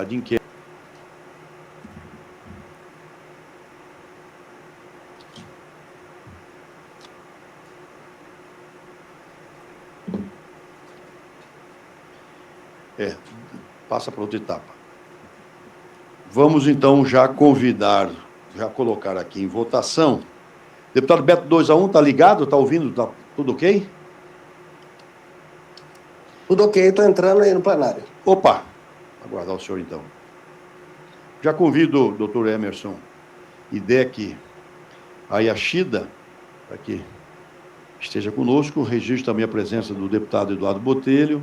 de inquérito. Passa para outra etapa. Vamos, então, já colocar aqui em votação. Deputado Beto 2-1, está ligado? Está ouvindo? Está tudo ok? Tudo ok, estou entrando aí no plenário. Opa! Aguardar o senhor, então. Já convido o doutor Emerson Hideki Ayashida para que esteja conosco. Registro também a presença do deputado Eduardo Botelho,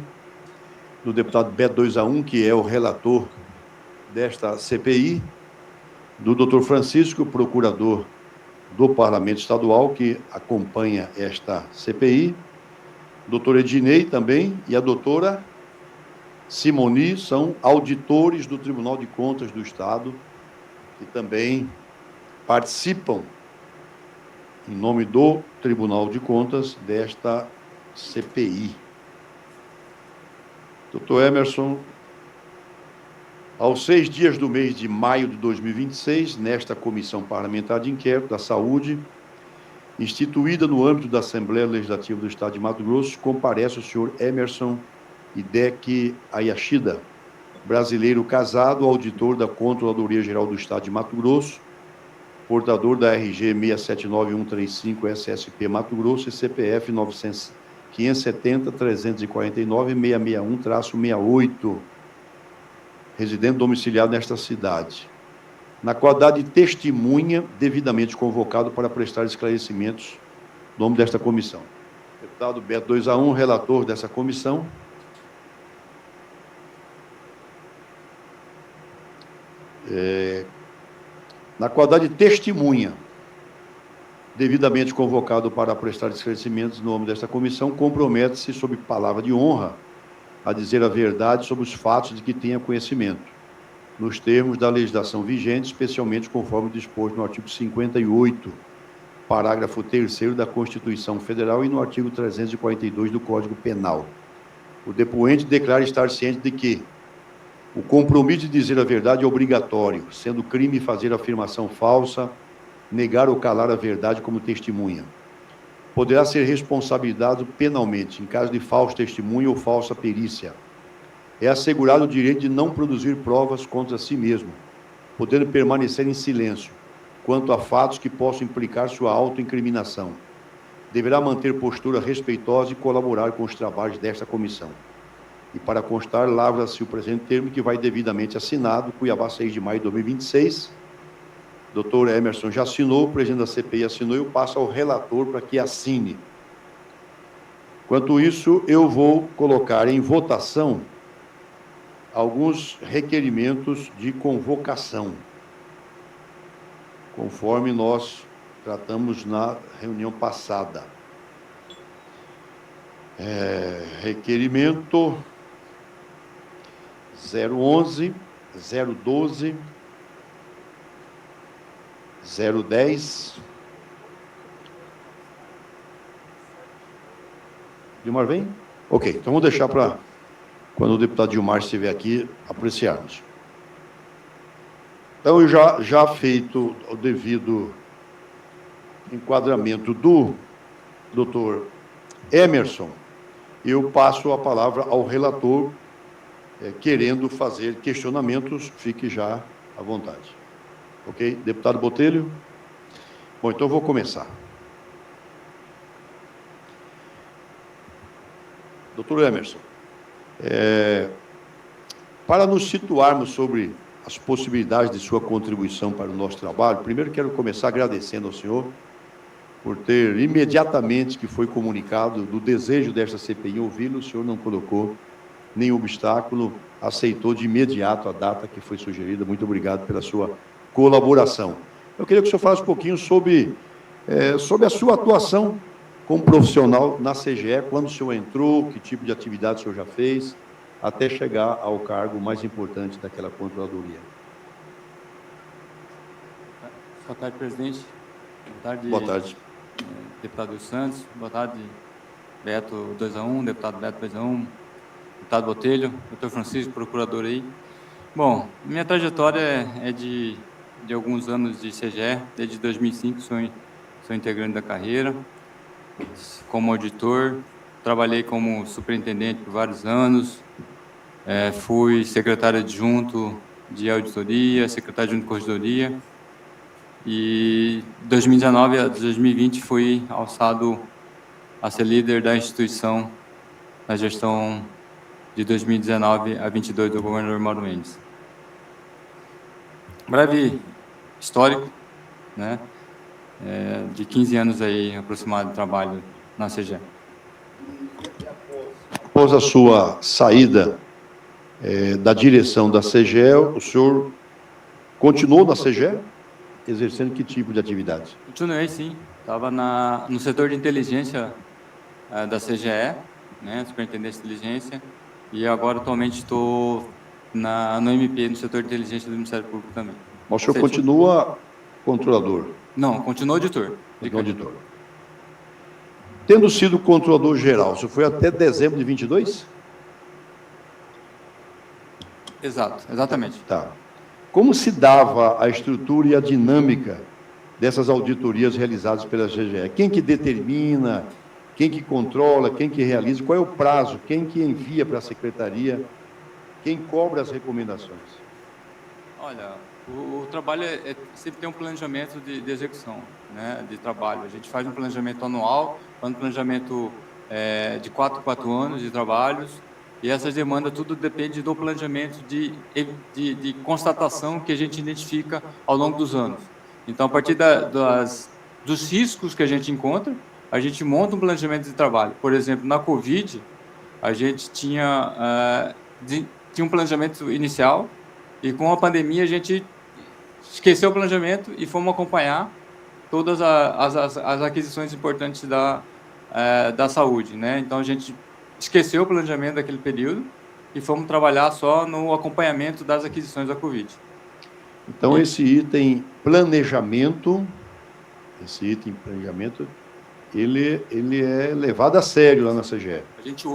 do deputado Beto 2-1, que é o relator desta CPI, do doutor Francisco, procurador do Parlamento Estadual, que acompanha esta CPI, doutor Edinei também, e a doutora Simoni, são auditores do Tribunal de Contas do Estado, que também participam, em nome do Tribunal de Contas, desta CPI. Doutor Emerson, aos 6 dias do mês de maio de 2026, nesta Comissão Parlamentar de Inquérito da Saúde, instituída no âmbito da Assembleia Legislativa do Estado de Mato Grosso, comparece o senhor Emerson Hideki Ayashida, brasileiro casado, auditor da Controladoria Geral do Estado de Mato Grosso, portador da RG 679135 SSP Mato Grosso e CPF 570-349-661-68, residente domiciliado nesta cidade, na qualidade de testemunha devidamente convocado para prestar esclarecimentos no nome desta comissão. Deputado Beto 2-1, relator dessa comissão. Na qualidade de testemunha devidamente convocado para prestar esclarecimentos no nome desta comissão, compromete-se, sob palavra de honra, a dizer a verdade sobre os fatos de que tenha conhecimento, nos termos da legislação vigente, especialmente conforme disposto no artigo 58, parágrafo 3º da Constituição Federal e no artigo 342 do Código Penal. O depoente declara estar ciente de que o compromisso de dizer a verdade é obrigatório, sendo crime fazer afirmação falsa, negar ou calar a verdade como testemunha. Poderá ser responsabilizado penalmente em caso de falso testemunho ou falsa perícia. É assegurado o direito de não produzir provas contra si mesmo, podendo permanecer em silêncio quanto a fatos que possam implicar sua autoincriminação. Deverá manter postura respeitosa e colaborar com os trabalhos desta comissão. E para constar, lavra-se o presente termo que vai devidamente assinado, Cuiabá, 6 de maio de 2026. Doutor Emerson já assinou, o presidente da CPI assinou, eu passo ao relator para que assine. Enquanto isso, eu vou colocar em votação alguns requerimentos de convocação, conforme nós tratamos na reunião passada. Requerimento 011, 012, 010. Dilmar vem? Ok, então vamos deixar para quando o deputado Dilmar estiver aqui, apreciarmos. Então, já feito o devido enquadramento do doutor Emerson, eu passo a palavra ao relator, querendo fazer questionamentos, fique já à vontade. Ok? Deputado Botelho? Bom, então eu vou começar. Doutor Emerson, para nos situarmos sobre as possibilidades de sua contribuição para o nosso trabalho, primeiro quero começar agradecendo ao senhor por ter imediatamente que foi comunicado do desejo desta CPI ouvi-lo, o senhor não colocou nenhum obstáculo, aceitou de imediato a data que foi sugerida. Muito obrigado pela sua colaboração. Eu queria que o senhor falasse um pouquinho sobre a sua atuação como profissional na CGE, quando o senhor entrou, que tipo de atividade o senhor já fez, até chegar ao cargo mais importante daquela controladoria. Boa tarde, presidente. Boa tarde. Deputado Santos. Boa tarde, Beto 2-1, deputado Beto 2-1, deputado Botelho, doutor Francisco, procurador aí. Bom, minha trajetória é de alguns anos de CGE, desde 2005 sou integrante da carreira, como auditor, trabalhei como superintendente por vários anos, fui secretário adjunto de auditoria, secretário adjunto de corredoria, e 2019 a 2020 fui alçado a ser líder da instituição na gestão de 2019 a 22 do governador Mauro Mendes. Breve histórico, né, de 15 anos aí aproximado de trabalho na CGE. Após a sua saída da direção da CGE, o senhor continuou na CGE, exercendo que tipo de atividade? Continuei, sim. Estava no setor de inteligência da CGE, né, Superintendência de Inteligência, e agora atualmente estou no MP, no setor de inteligência do Ministério Público também. Mas o senhor continua controlador? Não, continua auditor. Auditor. Tendo sido controlador geral, o senhor foi até dezembro de 22? Exato, exatamente. Tá. Como se dava a estrutura e a dinâmica dessas auditorias realizadas pela CGE? Quem que determina, quem que controla, quem que realiza, qual é o prazo, quem que envia para a secretaria, quem cobra as recomendações? Olha, o trabalho sempre tem um planejamento de execução, né, de trabalho. A gente faz um planejamento anual, um planejamento de 4 em 4 anos de trabalhos, e essas demandas tudo depende do planejamento de constatação que a gente identifica ao longo dos anos. Então, a partir dos riscos que a gente encontra, a gente monta um planejamento de trabalho. Por exemplo, na Covid, a gente tinha um planejamento inicial, e com a pandemia a gente esqueceu o planejamento e fomos acompanhar todas as aquisições importantes da saúde, né? Então a gente esqueceu o planejamento daquele período e fomos trabalhar só no acompanhamento das aquisições da Covid. Então esse item planejamento, ele é levado a sério lá na CGE. A gente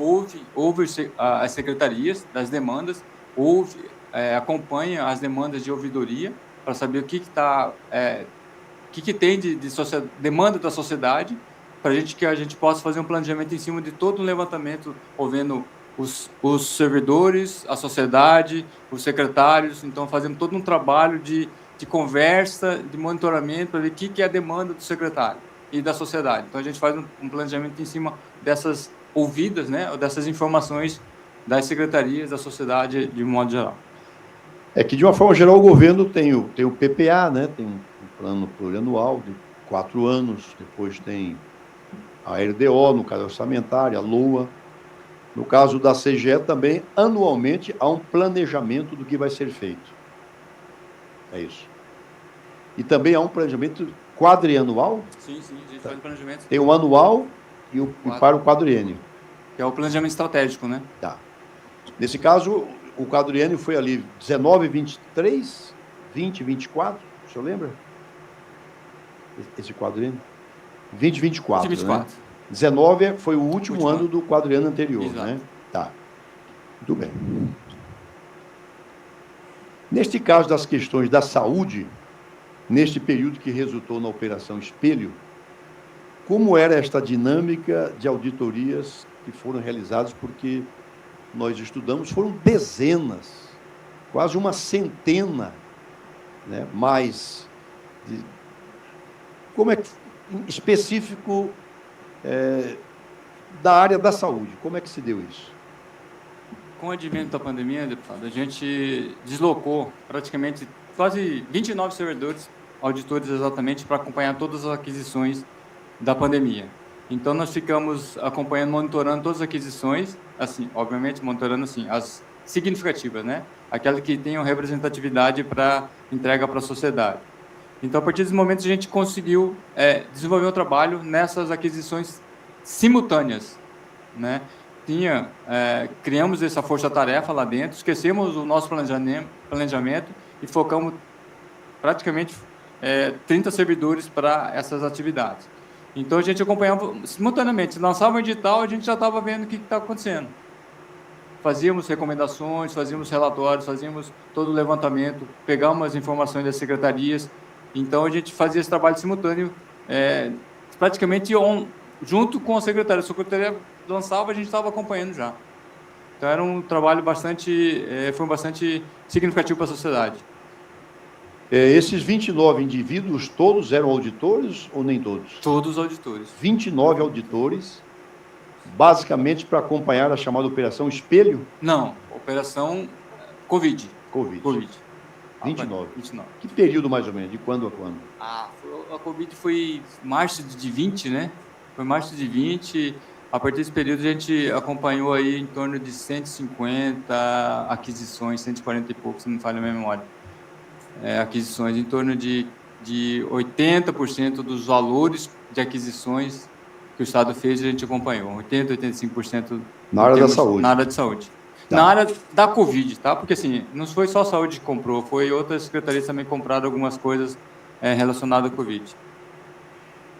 ouve as secretarias das demandas, acompanha as demandas de ouvidoria para saber o que tem de demanda da sociedade, para que a gente possa fazer um planejamento em cima de todo um levantamento, envolvendo os servidores, a sociedade, os secretários. Então, fazemos todo um trabalho de conversa, de monitoramento, para ver o que é a demanda do secretário e da sociedade. Então, a gente faz um planejamento em cima dessas ouvidas, né, dessas informações das secretarias, da sociedade, de um modo geral. É que, de uma forma geral, o governo tem o PPA, né, tem um plano plurianual de 4 anos, depois tem a RDO, no caso orçamentária, a LOA. No caso da CGE também, anualmente, há um planejamento do que vai ser feito. É isso. E também há um planejamento quadrianual? Sim, a gente faz um planejamento. Tem o anual e para o quadriênio. Que é o planejamento estratégico, né? Tá. Nesse caso, o quadriênio foi ali 19, 23, 20, 24, o senhor lembra? Esse quadriênio? 20, 24, 24. Né? 19 foi o último ano do quadriênio anterior, exato, né? Tá. Muito bem. Neste caso das questões da saúde, neste período que resultou na Operação Espelho, como era esta dinâmica de auditorias que foram realizadas? Porque nós estudamos, foram dezenas, quase uma centena, né, mais de... Como é que, específico da área da saúde, como é que se deu isso? Com o advento da pandemia, deputado, a gente deslocou praticamente quase 29 servidores, auditores exatamente, para acompanhar todas as aquisições da pandemia. Então, nós ficamos acompanhando, monitorando todas as aquisições, assim, obviamente, monitorando assim, as significativas, né? Aquelas que tenham representatividade para entrega para a sociedade. Então, a partir desse momento, a gente conseguiu desenvolver um trabalho nessas aquisições simultâneas, né? Criamos essa força-tarefa lá dentro, esquecemos o nosso planejamento e focamos praticamente 30 servidores para essas atividades. Então, a gente acompanhava simultaneamente. Se lançava um edital, a gente já estava vendo o que estava acontecendo. fazíamos recomendações, fazíamos relatórios, fazíamos todo o levantamento, pegamos as informações das secretarias. Então, a gente fazia esse trabalho simultâneo, praticamente junto com a secretaria. A secretaria lançava, a gente estava acompanhando já. Então, era um trabalho foi bastante significativo para a sociedade. Esses 29 indivíduos, todos eram auditores ou nem todos? Todos auditores. 29 auditores, basicamente para acompanhar a chamada Operação Espelho? Não, Operação Covid. 29. Que período, mais ou menos? De quando a quando? A Covid foi março de 20, né? Foi março de 20. A partir desse período, a gente acompanhou aí em torno de 150 aquisições, 140 e pouco, se não me falha a memória. Aquisições, em torno de 80% dos valores de aquisições que o Estado fez, a gente acompanhou. 80%, 85%. Na área da saúde. Na área de saúde. Tá. Na área da Covid, tá? Porque, assim, não foi só a saúde que comprou, foi outras secretarias também compraram algumas coisas relacionadas à Covid.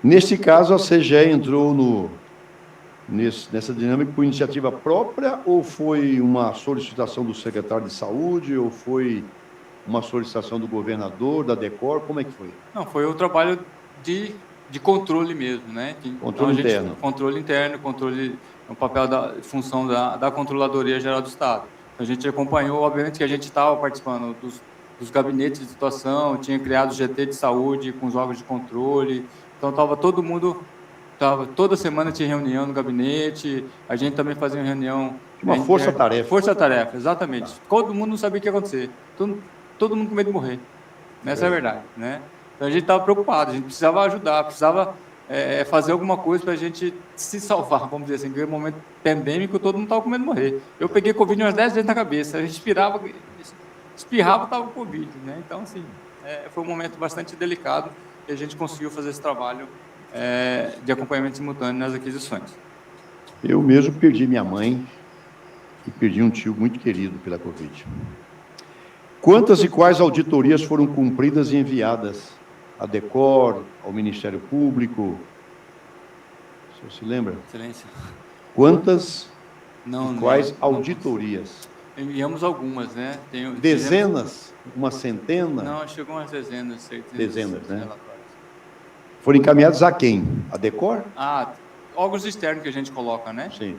Neste caso, a CGE entrou nessa dinâmica por iniciativa própria ou foi uma solicitação do secretário de saúde ou foi uma solicitação do governador, da Decor? Como é que foi? Não, foi o trabalho de controle mesmo, né? Controle interno. Controle interno, o papel função da Controladoria Geral do Estado. Então, a gente acompanhou, obviamente que a gente estava participando dos gabinetes de situação, tinha criado o GT de saúde com os órgãos de controle, então estava todo mundo, toda semana tinha reunião no gabinete, a gente também fazia uma reunião... Uma força-tarefa. Força-tarefa, exatamente. Todo mundo não sabia o que ia acontecer, todo mundo com medo de morrer, essa é a verdade, né? Então, a gente estava preocupado, a gente precisava ajudar, precisava fazer alguma coisa para a gente se salvar, vamos dizer assim, porque no momento pandêmico todo mundo estava com medo de morrer. Eu peguei Covid umas 10 vezes na cabeça, a gente espirrava, estava com Covid, né? Então, assim, foi um momento bastante delicado e a gente conseguiu fazer esse trabalho de acompanhamento simultâneo nas aquisições. Eu mesmo perdi minha mãe e perdi um tio muito querido pela Covid. Quantas e quais auditorias foram cumpridas e enviadas à Decor, ao Ministério Público? O senhor se lembra? Excelência. Quantas e quais auditorias? Enviamos algumas, né? Dezenas? Uma centena? Não, chegou umas dezenas. Dezenas, né? Relatórios. Foram encaminhados a quem? A Decor? Órgãos externos que a gente coloca, né? Sim.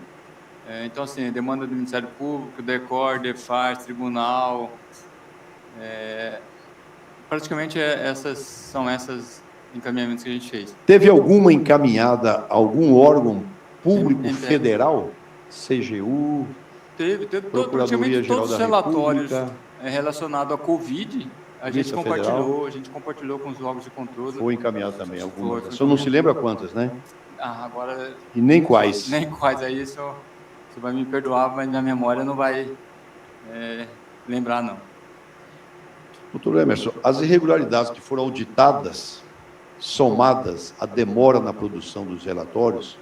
Então, assim, demanda do Ministério Público, Decor, Defaz, Tribunal... praticamente são esses encaminhamentos que a gente fez. Teve alguma encaminhada a algum órgão público federal? CGU? Teve Procuradoria Geral todos os da relatórios República, relacionados à Covid, a gente compartilhou com os órgãos de controle. Foi encaminhado também algumas. O senhor não se lembra quantas, né? Agora... E nem quais? Nem quais, aí você vai me perdoar, mas minha memória não vai lembrar, não. Doutor Emerson, as irregularidades que foram auditadas, somadas à demora na produção dos relatórios,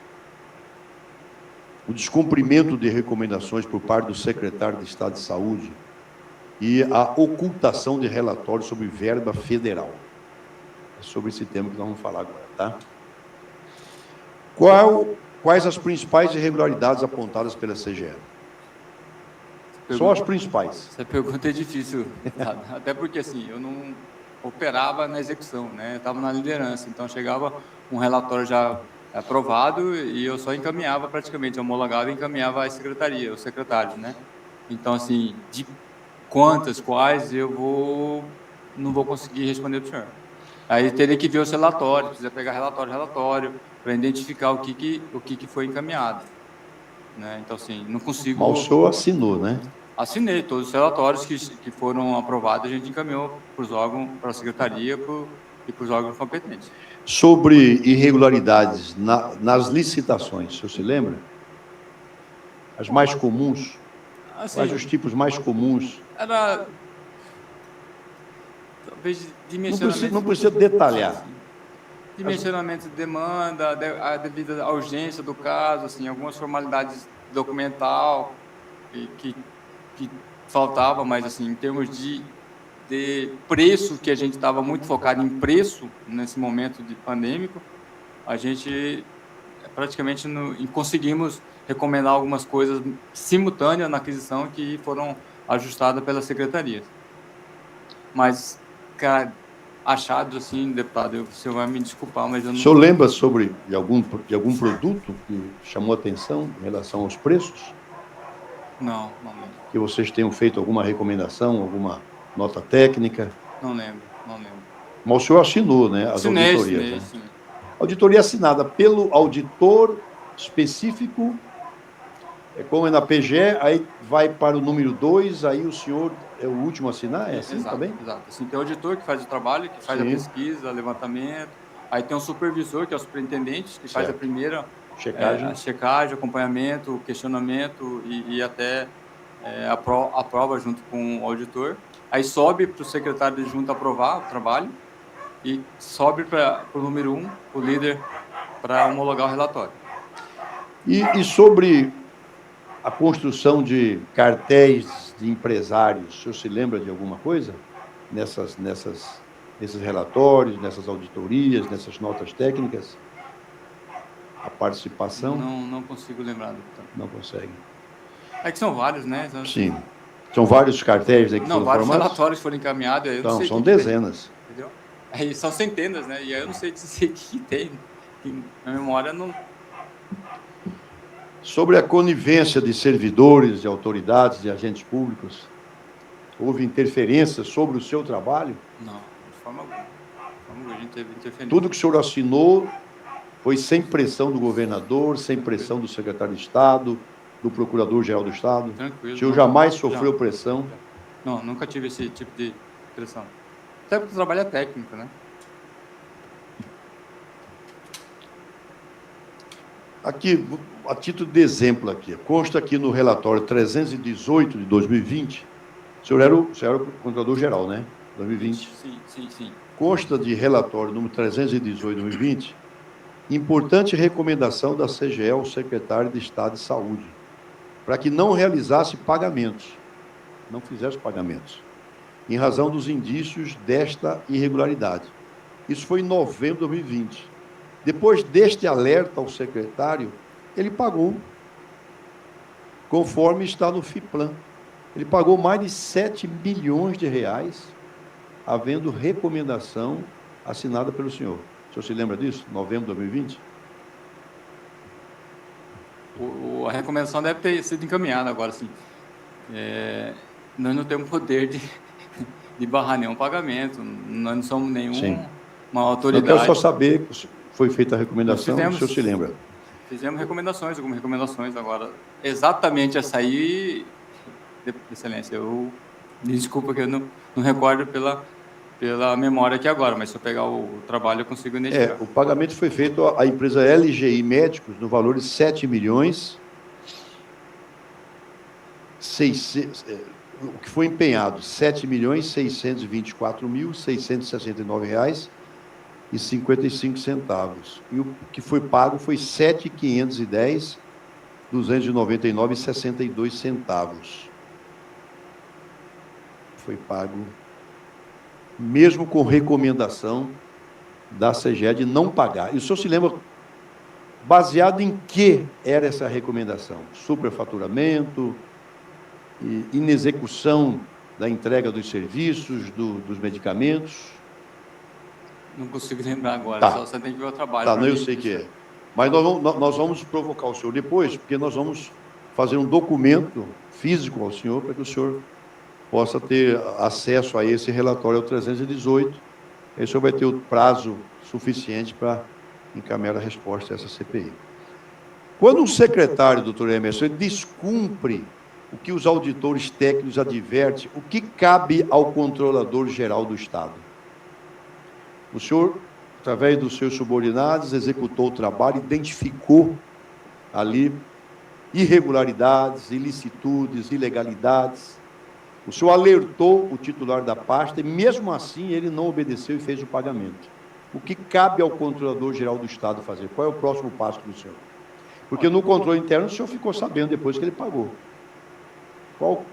o descumprimento de recomendações por parte do secretário de Estado de Saúde e a ocultação de relatórios sobre verba federal. É sobre esse tema que nós vamos falar agora, tá? Quais as principais irregularidades apontadas pela CGE? Só as principais. Essa pergunta é difícil, até porque, assim, eu não operava na execução, né? Eu estava na liderança, então chegava um relatório já aprovado e eu só encaminhava praticamente, homologava e encaminhava à secretaria, o secretário, né? Então, assim, de quais não vou conseguir responder para o senhor. Aí teria que ver os relatórios, precisa pegar relatório, para identificar o que foi encaminhado. Né? Então, assim, não consigo... Mas o senhor assinou, né? Assinei todos os relatórios que foram aprovados, a gente encaminhou para os órgãos, para a secretaria e para os órgãos competentes. Sobre irregularidades nas licitações, o senhor se lembra? As mais comuns? Assim, quais os tipos mais comuns? Era... talvez dimensionamento... Não precisa detalhar. Assim, dimensionamento de demanda, a devida urgência do caso, assim, algumas formalidades documental que faltava, mas assim, em termos de preço, que a gente estava muito focado em preço nesse momento de pandêmico, a gente praticamente conseguimos recomendar algumas coisas simultâneas na aquisição que foram ajustadas pelas secretarias. Mas, cara, achados assim, deputado, o senhor vai me desculpar, mas eu O não... senhor lembra de algum produto que chamou atenção em relação aos preços? Não lembro. Que vocês tenham feito alguma recomendação, alguma nota técnica? Não lembro. Mas o senhor assinou, né, as auditorias, né? Sim. Auditoria assinada pelo auditor específico, como é na PGE, aí vai para o número 2, aí o senhor é o último a assinar, é assim também? Exato. Assim, tem o auditor que faz o trabalho, que faz a Sim. pesquisa, levantamento. Aí tem o supervisor, que é o superintendente, que faz a Certo. primeira Checagem. a checagem, acompanhamento, questionamento e até aprova junto com o auditor. Aí sobe para o secretário de junta aprovar o trabalho e sobe para o número 1, o líder, para homologar o relatório. E sobre a construção de cartéis de empresários, o senhor se lembra de alguma coisa nesses relatórios, nessas auditorias, nessas notas técnicas? A participação? Não consigo lembrar, deputado. Não consegue. É que são vários, né? Sim. São vários cartéis aí que foram vários formados? relatórios foram encaminhados. Eu não sei São o que tem, dezenas. entendeu? Aí são centenas, né? E aí eu não sei dizer o que tem. A memória não... Sobre a conivência de servidores, de autoridades, de agentes públicos, houve interferência sobre o seu trabalho? Não, de forma alguma. A gente teve interferência. Tudo que o senhor assinou foi sem pressão do governador, sem pressão do secretário de Estado, do procurador-geral do Estado? Tranquilo. O senhor jamais sofreu pressão? Não, nunca tive esse tipo de pressão. Até porque o trabalho é técnico, né? Aqui, a título de exemplo aqui, consta aqui no relatório 318 de 2020, o senhor era o controlador-geral, né? 2020. Sim. Consta de relatório número 318 de 2020, importante recomendação da CGE ao secretário de Estado de Saúde, para que não realizasse pagamentos, não fizesse pagamentos, em razão dos indícios desta irregularidade. Isso foi em novembro de 2020. Depois deste alerta ao secretário, ele pagou, conforme está no FIPLAN. Ele pagou mais de 7 milhões de reais, havendo recomendação assinada pelo senhor. O senhor se lembra disso? Novembro de 2020? A recomendação deve ter sido encaminhada agora, sim. Nós não temos poder de barrar nenhum pagamento, nós não somos uma autoridade. Eu quero só saber se foi feita a recomendação, se o senhor se lembra. Fizemos algumas recomendações agora. Exatamente essa aí, Excelência, eu me desculpa que eu não recordo pela memória aqui agora, mas se eu pegar o trabalho eu consigo identificar. O pagamento foi feito à empresa LGI Médicos no valor de 7 milhões, o que foi empenhado, R$ 7.624.669,55. E o que foi pago foi R$ 7.510.299,62. Foi pago, mesmo com recomendação da CGE de não pagar. E o senhor se lembra, baseado em que era essa recomendação? Superfaturamento, inexecução da entrega dos serviços, dos medicamentos? Não consigo lembrar agora, Tá. só você tem que ver o trabalho. Tá, não, eu sei que é. Mas nós vamos provocar o senhor depois, porque nós vamos fazer um documento físico ao senhor, para que o senhor possa ter acesso a esse relatório, ao 318. Aí o senhor vai ter o prazo suficiente para encaminhar a resposta a essa CPI. Quando um secretário, doutor Emerson, descumpre o que os auditores técnicos advertem, o que cabe ao controlador-geral do Estado? O senhor, através dos seus subordinados, executou o trabalho, identificou ali irregularidades, ilicitudes, ilegalidades. O senhor alertou o titular da pasta e, mesmo assim, ele não obedeceu e fez o pagamento. O que cabe ao controlador-geral do Estado fazer? Qual é o próximo passo do senhor? Porque no controle interno o senhor ficou sabendo depois que ele pagou. Qual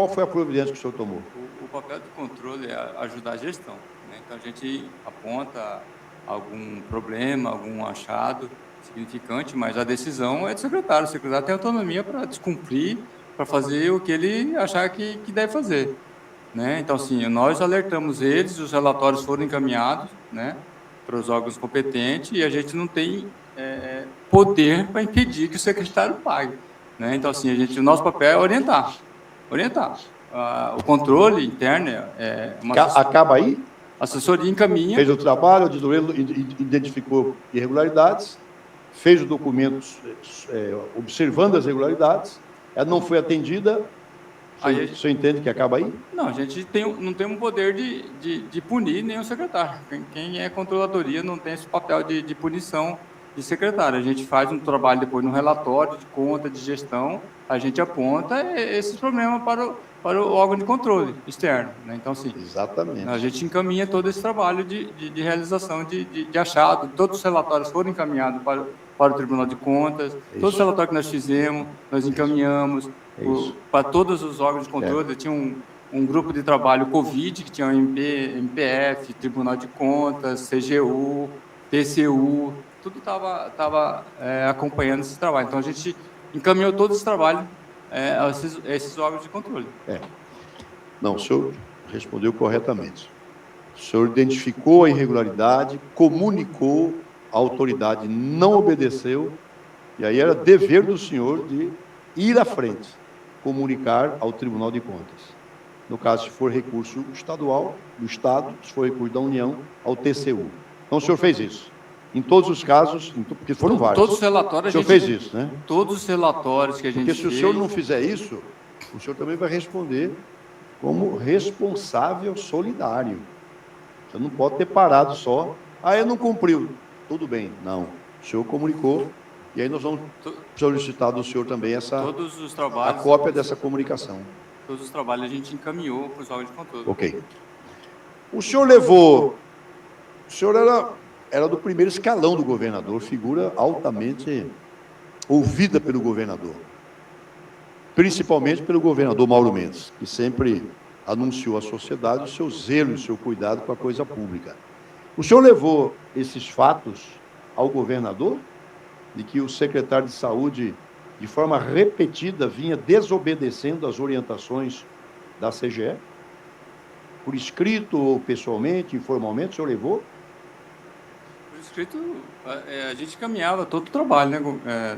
foi a providência que o senhor tomou? O papel do controle é ajudar a gestão, né? Então, a gente aponta algum problema, algum achado, significante, mas a decisão é do secretário. O secretário tem autonomia para descumprir, para fazer o que ele achar que deve fazer, né? Então, assim, nós alertamos eles, os relatórios foram encaminhados, né, para os órgãos competentes e a gente não tem poder para impedir que o secretário pague, né? Então, assim, o nosso papel é orientar. O controle interno é uma Acaba aí? assessoria encaminha. Fez o trabalho, a auditoria identificou irregularidades, fez o documento observando as irregularidades, ela não foi atendida. O senhor entende que acaba aí? Não, a gente não tem um poder de punir nem o secretário. Quem é controladoria não tem esse papel de punição de secretário. A gente faz um trabalho depois no relatório de conta, de gestão, a gente aponta esses problemas para o órgão de controle externo, né? Então, assim, exatamente, a gente encaminha todo esse trabalho de realização de achado. Todos os relatórios foram encaminhados para o Tribunal de Contas, todos os relatórios que nós fizemos, nós encaminhamos para todos os órgãos de controle. Tinha um grupo de trabalho Covid, que tinha o MPF, Tribunal de Contas, CGU, TCU, tudo estava acompanhando esse trabalho. Então, a gente encaminhou todo esse trabalho a esses órgãos de controle. Não, o senhor respondeu corretamente. O senhor identificou a irregularidade, comunicou, a autoridade não obedeceu, e aí era dever do senhor de ir à frente, comunicar ao Tribunal de Contas. No caso, se for recurso estadual, do Estado, se for recurso da União, ao TCU. Então, o senhor fez isso. Em todos os casos, porque foram vários. Todos os relatórios o senhor fez isso, né? Todos os relatórios que a gente fez. Porque se o senhor não fizer isso, o senhor também vai responder como responsável solidário. Você não pode ter parado só. Ele não cumpriu. Tudo bem. Não. O senhor comunicou. E aí nós vamos solicitar do senhor também todos os trabalhos, a cópia dessa comunicação. Todos os trabalhos a gente encaminhou para os órgãos de controle. Ok. O senhor levou... O senhor era do primeiro escalão do governador, figura altamente ouvida pelo governador. Principalmente pelo governador Mauro Mendes, que sempre anunciou à sociedade o seu zelo e o seu cuidado com a coisa pública. O senhor levou esses fatos ao governador, de que o secretário de Saúde, de forma repetida, vinha desobedecendo as orientações da CGE? Por escrito ou pessoalmente, informalmente, o senhor levou? Por escrito, a gente caminhava todo o trabalho, né,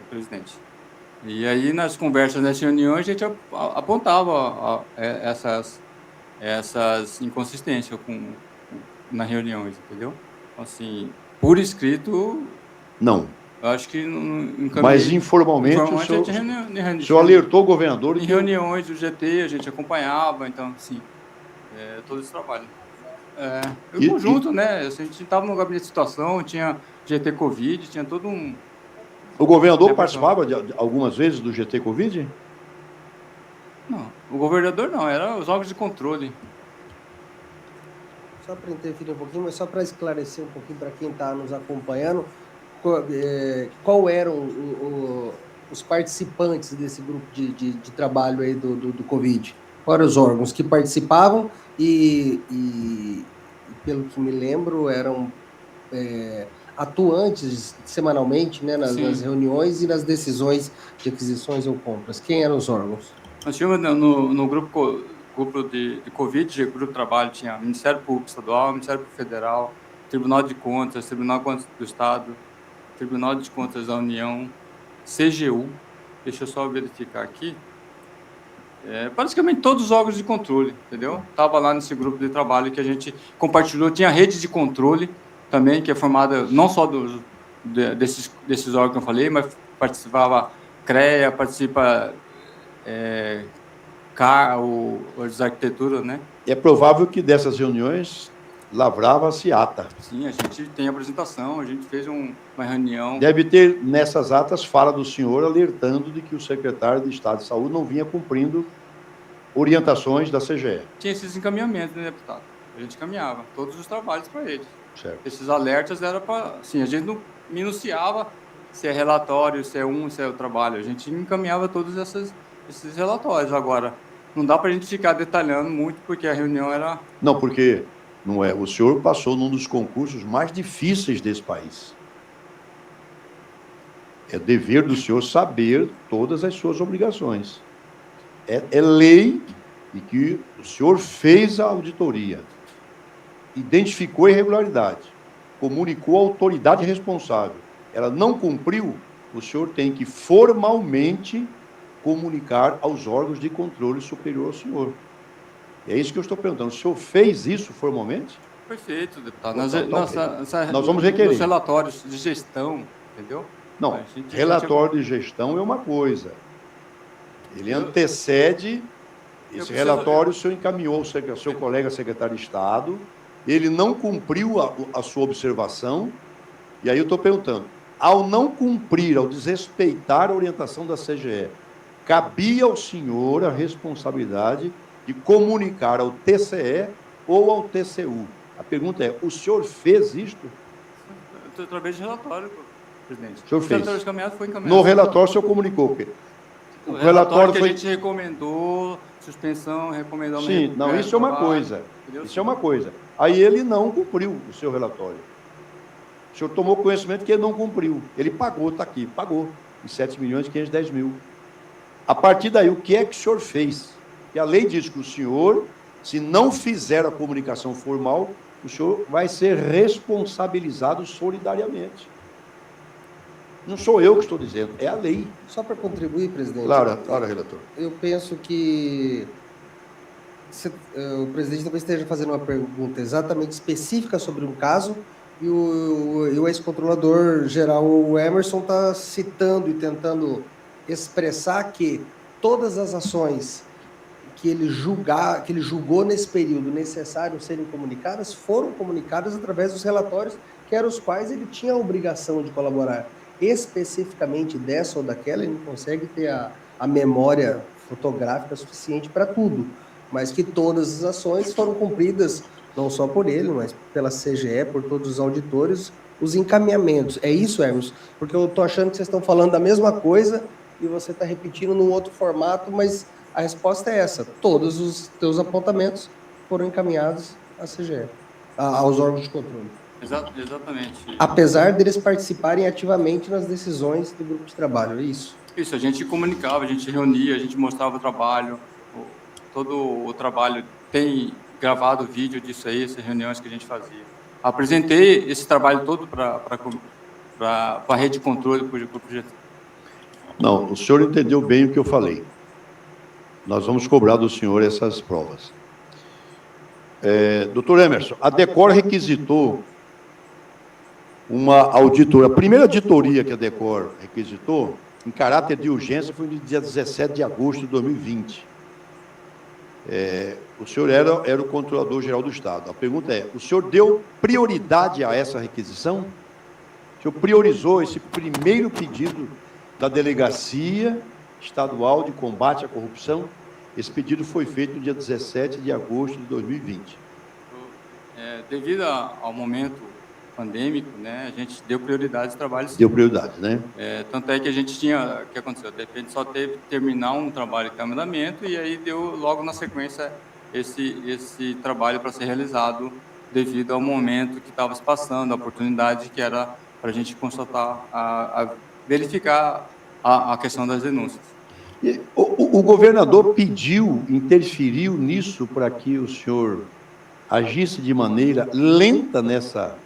presidente? E aí, nas conversas, nas reuniões, a gente apontava essas inconsistências nas reuniões, entendeu? Assim, por escrito... Não. Eu acho que não. Mas informalmente o senhor alertou o governador? Em reuniões do GT, a gente acompanhava, então, assim, todo esse trabalho. Em conjunto, né? A gente estava no gabinete de situação, tinha GT Covid, tinha todo um... O governador participava de algumas vezes do GT Covid? Não, o governador não, era os órgãos de controle. Só para interferir um pouquinho, mas só para esclarecer um pouquinho para quem está nos acompanhando, qual eram os participantes desse grupo de trabalho aí do Covid? Quais eram os órgãos que participavam e pelo que me lembro, eram atuantes semanalmente, né, nas reuniões e nas decisões de aquisições ou compras. Quem eram os órgãos? Nós tínhamos no grupo de Covid, grupo de trabalho, tinha Ministério Público Estadual, Ministério Público Federal, Tribunal de Contas, Tribunal de Contas do Estado, Tribunal de Contas da União, CGU, deixa eu só verificar aqui, praticamente todos os órgãos de controle, entendeu? Estava lá nesse grupo de trabalho que a gente compartilhou, tinha rede de controle também, que é formada não só desses órgãos que eu falei, mas participava CREA, participa os arquitetura, né? É provável que dessas reuniões lavrava-se ata. Sim, a gente tem apresentação, a gente fez uma reunião. Deve ter, nessas atas, fala do senhor alertando de que o secretário de Estado de Saúde não vinha cumprindo orientações da CGE. Tinha esses encaminhamentos, né, deputado? A gente encaminhava todos os trabalhos para eles. Certo. Esses alertas eram para... Assim, a gente não minuciava se é relatório, se é o trabalho. A gente encaminhava todos esses relatórios. Agora, não dá para a gente ficar detalhando muito, porque a reunião era... Não, porque... Não é. O senhor passou num dos concursos mais difíceis desse país. É dever do senhor saber todas as suas obrigações. É lei de que o senhor fez a auditoria, identificou a irregularidade, comunicou à autoridade responsável. Ela não cumpriu, o senhor tem que formalmente comunicar aos órgãos de controle superior ao senhor. É isso que eu estou perguntando. O senhor fez isso formalmente? Perfeito, deputado. Nós vamos requerer. Nos relatórios de gestão, entendeu? Não, relatório de gestão é uma coisa. Ele antecede esse relatório, o senhor encaminhou ao seu colega secretário de Estado, ele não cumpriu a sua observação, e aí eu estou perguntando, ao não cumprir, ao desrespeitar a orientação da CGE, cabia ao senhor a responsabilidade de comunicar ao TCE ou ao TCU. A pergunta é, o senhor fez isto? Através de relatório, presidente. O senhor fez. Foi encaminhado. No relatório, o senhor comunicou. O relatório que a gente recomendou, suspensão, recomendou... Sim, não, isso é uma coisa. Isso é uma coisa. Aí ele não cumpriu o seu relatório. O senhor tomou conhecimento que ele não cumpriu. Ele pagou, está aqui, pagou. Em 7.510.000. A partir daí, o que é que o senhor fez? E a lei diz que o senhor, se não fizer a comunicação formal, o senhor vai ser responsabilizado solidariamente. Não sou eu que estou dizendo, é a lei. Só para contribuir, presidente. Claro, relator. Eu penso que o presidente talvez esteja fazendo uma pergunta exatamente específica sobre um caso e o ex-controlador geral, o Emerson, está citando e tentando expressar que todas as ações que ele julgou nesse período necessário serem comunicadas, foram comunicadas através dos relatórios que eram os quais ele tinha a obrigação de colaborar. Especificamente dessa ou daquela, ele não consegue ter a memória fotográfica suficiente para tudo, mas que todas as ações foram cumpridas, não só por ele, mas pela CGE, por todos os auditores, os encaminhamentos. É isso, Hermes? Porque eu estou achando que vocês estão falando da mesma coisa e você está repetindo num outro formato, mas a resposta é essa. Todos os teus apontamentos foram encaminhados à CGE, aos órgãos de controle. Exatamente. Apesar deles participarem ativamente nas decisões do grupo de trabalho, é isso? Isso, a gente comunicava, a gente reunia, a gente mostrava o trabalho, todo o trabalho tem gravado vídeo disso aí, essas reuniões que a gente fazia. Apresentei esse trabalho todo para a rede de controle do grupo de... Não, o senhor entendeu bem o que eu falei. Nós vamos cobrar do senhor essas provas. Doutor Emerson, a Decor requisitou uma auditoria. A primeira auditoria que a Decor requisitou, em caráter de urgência, foi no dia 17 de agosto de 2020. O senhor era o controlador-geral do Estado. A pergunta é, o senhor deu prioridade a essa requisição? O senhor priorizou esse primeiro pedido da Delegacia Estadual de Combate à Corrupção? Esse pedido foi feito no dia 17 de agosto de 2020. Devido ao momento pandêmico, né, a gente deu prioridade ao trabalho. Deu prioridade, né? Tanto é que a gente tinha, o que aconteceu? De repente só teve que terminar um trabalho que está em andamento e aí deu logo na sequência esse trabalho para ser realizado devido ao momento que estava se passando, a oportunidade que era para a gente constatar, verificar a questão das denúncias. E o governador pediu, interferiu nisso para que o senhor agisse de maneira lenta nessa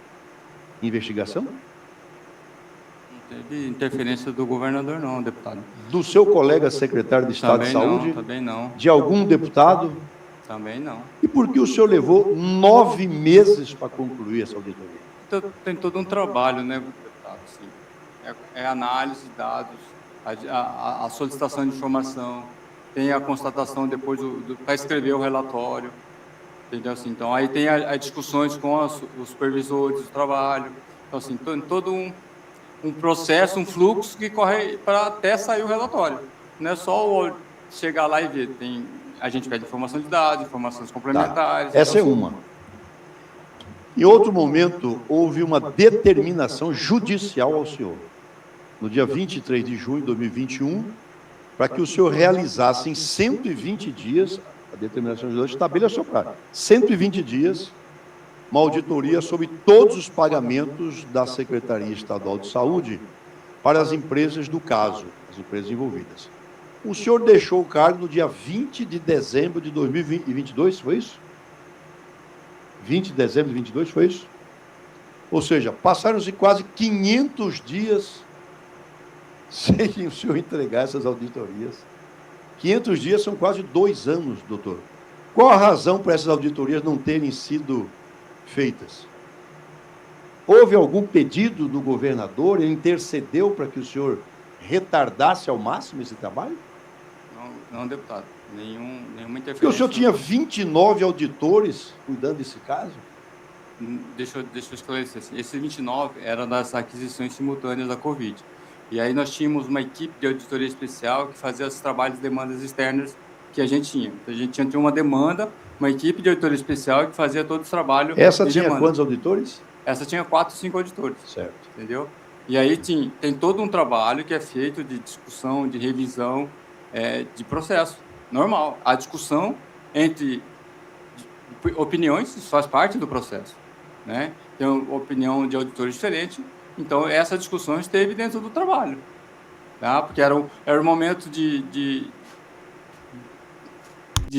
investigação? Não teve interferência do governador, não, deputado. Do seu colega secretário de Estado de Saúde? Não, também não. De algum deputado? Também não. E por que o senhor levou 9 meses para concluir essa auditoria? Então, tem todo um trabalho, né, deputado? Assim, análise de dados, a solicitação de informação, tem a constatação depois para escrever o relatório, entendeu? Assim, então, aí tem as discussões com os supervisores do trabalho, então, assim, todo um processo, um fluxo que corre para até sair o relatório. Não é só chegar lá e ver, a gente pede informação de dados, informações complementares... Tá. Essa é uma. Em outro momento, houve uma determinação judicial ao senhor, no dia 23 de junho de 2021, para que o senhor realizasse em 120 dias, a determinação judicial estabeleceu para 120 dias, uma auditoria sobre todos os pagamentos da Secretaria Estadual de Saúde para as empresas do caso, as empresas envolvidas. O senhor deixou o cargo no dia 20 de dezembro de 2022, foi isso? 20 de dezembro de 2022, foi isso? Ou seja, passaram-se quase 500 dias sem o senhor entregar essas auditorias. 500 dias são quase 2 anos, doutor. Qual a razão para essas auditorias não terem sido feitas? Houve algum pedido do governador? Ele intercedeu para que o senhor retardasse ao máximo esse trabalho? Não, deputado. Nenhuma interferência. Porque o senhor tinha 29 auditores cuidando desse caso? Deixa eu esclarecer. Esses 29 eram das aquisições simultâneas da Covid. E aí nós tínhamos uma equipe de auditoria especial que fazia os trabalhos de demandas externas que a gente tinha. Então, a gente tinha uma demanda, uma equipe de auditoria especial que fazia todo o trabalho. Essa tinha quantos auditores? Essa tinha 4, 5 auditores. Certo. Entendeu? E aí tem todo um trabalho que é feito de discussão, de revisão, de processo. Normal. A discussão entre opiniões, isso faz parte do processo, né? Tem opinião de auditores diferentes, então essa discussão esteve dentro do trabalho, tá? Porque era um momento de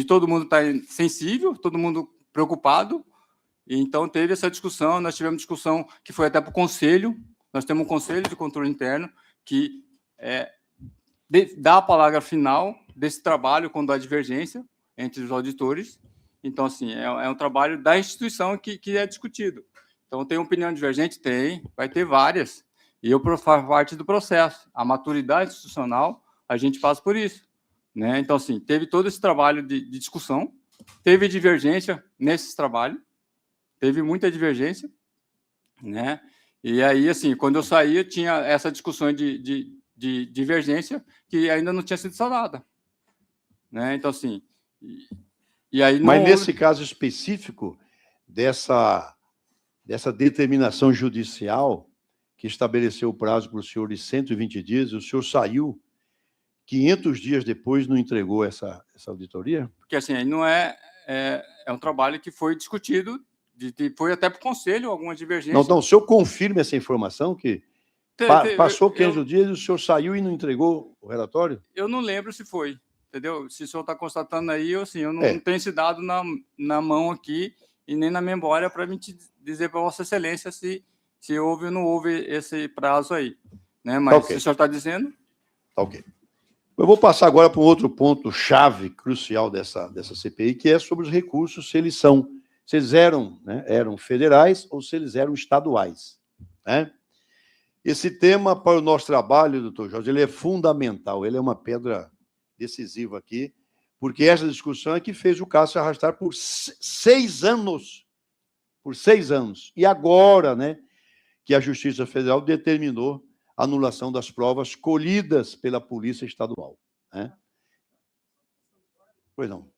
todo mundo estar sensível, todo mundo preocupado, e então teve essa discussão. Nós tivemos discussão que foi até para o conselho. Nós temos um conselho de controle interno que dá a palavra final desse trabalho quando há divergência entre os auditores. Então, assim, é um trabalho da instituição que é discutido. Então, tem opinião divergente? Tem, vai ter várias. E eu faço parte do processo. A maturidade institucional, a gente passa por isso, né? Então, assim, teve todo esse trabalho de discussão, teve divergência nesse trabalho, teve muita divergência, né? E aí, assim, quando eu saía, tinha essa discussão de divergência que ainda não tinha sido sanada, né? Então, assim... E aí Mas nesse caso específico, dessa determinação judicial que estabeleceu o prazo para o senhor de 120 dias, o senhor saiu 500 dias depois, não entregou essa auditoria? Porque, assim, aí não é um trabalho que foi discutido, foi até para o conselho algumas divergências. Não, o senhor confirma essa informação que passou 500 dias e o senhor saiu e não entregou o relatório? Eu não lembro se foi. Entendeu? Se o senhor está constatando aí, assim, eu não tenho esse dado na mão aqui e nem na memória para me dizer para Vossa Excelência se houve ou não houve esse prazo aí, né? Mas okay. Se o senhor está dizendo... Tá ok. Eu vou passar agora para um outro ponto chave, crucial dessa CPI, que é sobre os recursos, se eles eram, né, eram federais ou se eles eram estaduais, né? Esse tema, para o nosso trabalho, doutor Jorge, ele é fundamental, ele é uma pedra decisiva aqui, porque essa discussão é que fez o caso se arrastar por 6 anos. Por 6 anos. E agora, né, que a Justiça Federal determinou a anulação das provas colhidas pela Polícia Estadual, né? Pois não.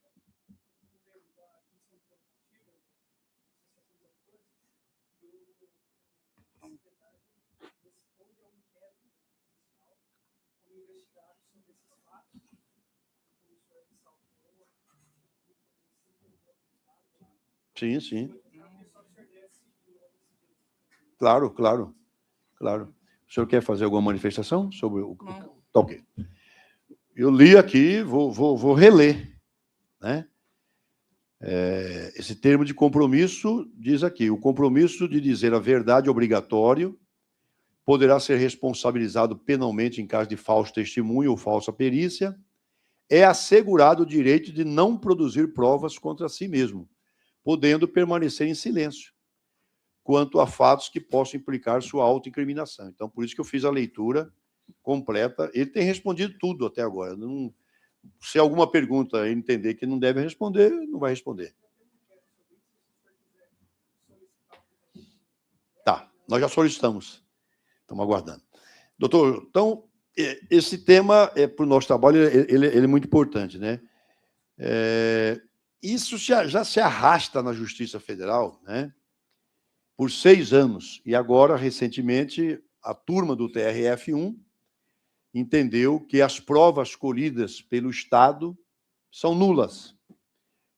Sim, sim. Claro. O senhor quer fazer alguma manifestação sobre o... Tá ok. Eu li aqui, vou reler, né? Esse termo de compromisso diz aqui: o compromisso de dizer a verdade obrigatório poderá ser responsabilizado penalmente em caso de falso testemunho ou falsa perícia. É assegurado o direito de não produzir provas contra si mesmo, podendo permanecer em silêncio quanto a fatos que possam implicar sua autoincriminação. Então, por isso que eu fiz a leitura completa. Ele tem respondido tudo até agora. Não, se alguma pergunta ele entender que não deve responder, não vai responder. Tá, nós já solicitamos. Estamos aguardando. Doutor, então, esse tema, para o nosso trabalho, ele é muito importante, né? Isso já se arrasta na Justiça Federal, né, por 6 anos. E agora, recentemente, a turma do TRF1 entendeu que as provas colhidas pelo Estado são nulas.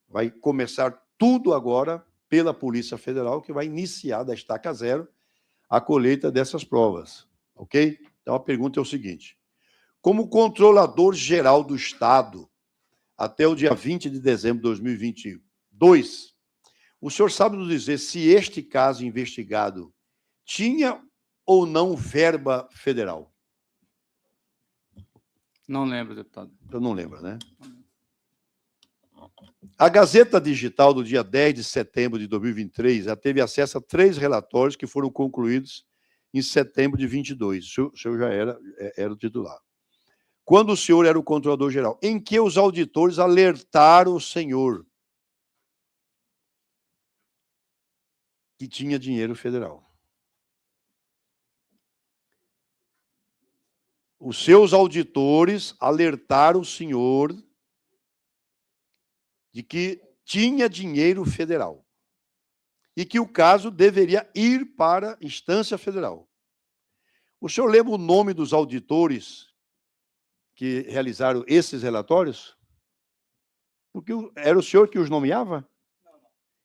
Vai começar tudo agora pela Polícia Federal, que vai iniciar da estaca zero a colheita dessas provas. Ok? Então, a pergunta é o seguinte: como controlador-geral do Estado, até o dia 20 de dezembro de 2022, o senhor sabe nos dizer se este caso investigado tinha ou não verba federal? Não lembro, deputado. Eu não lembro, né? A Gazeta Digital, do dia 10 de setembro de 2023, já teve acesso a 3 relatórios que foram concluídos em setembro de 22. O senhor já era o titular. Quando o senhor era o controlador-geral, em que os auditores alertaram o senhor que tinha dinheiro federal. Os seus auditores alertaram o senhor de que tinha dinheiro federal e que o caso deveria ir para a instância federal. O senhor lembra o nome dos auditores que realizaram esses relatórios? Porque era o senhor que os nomeava?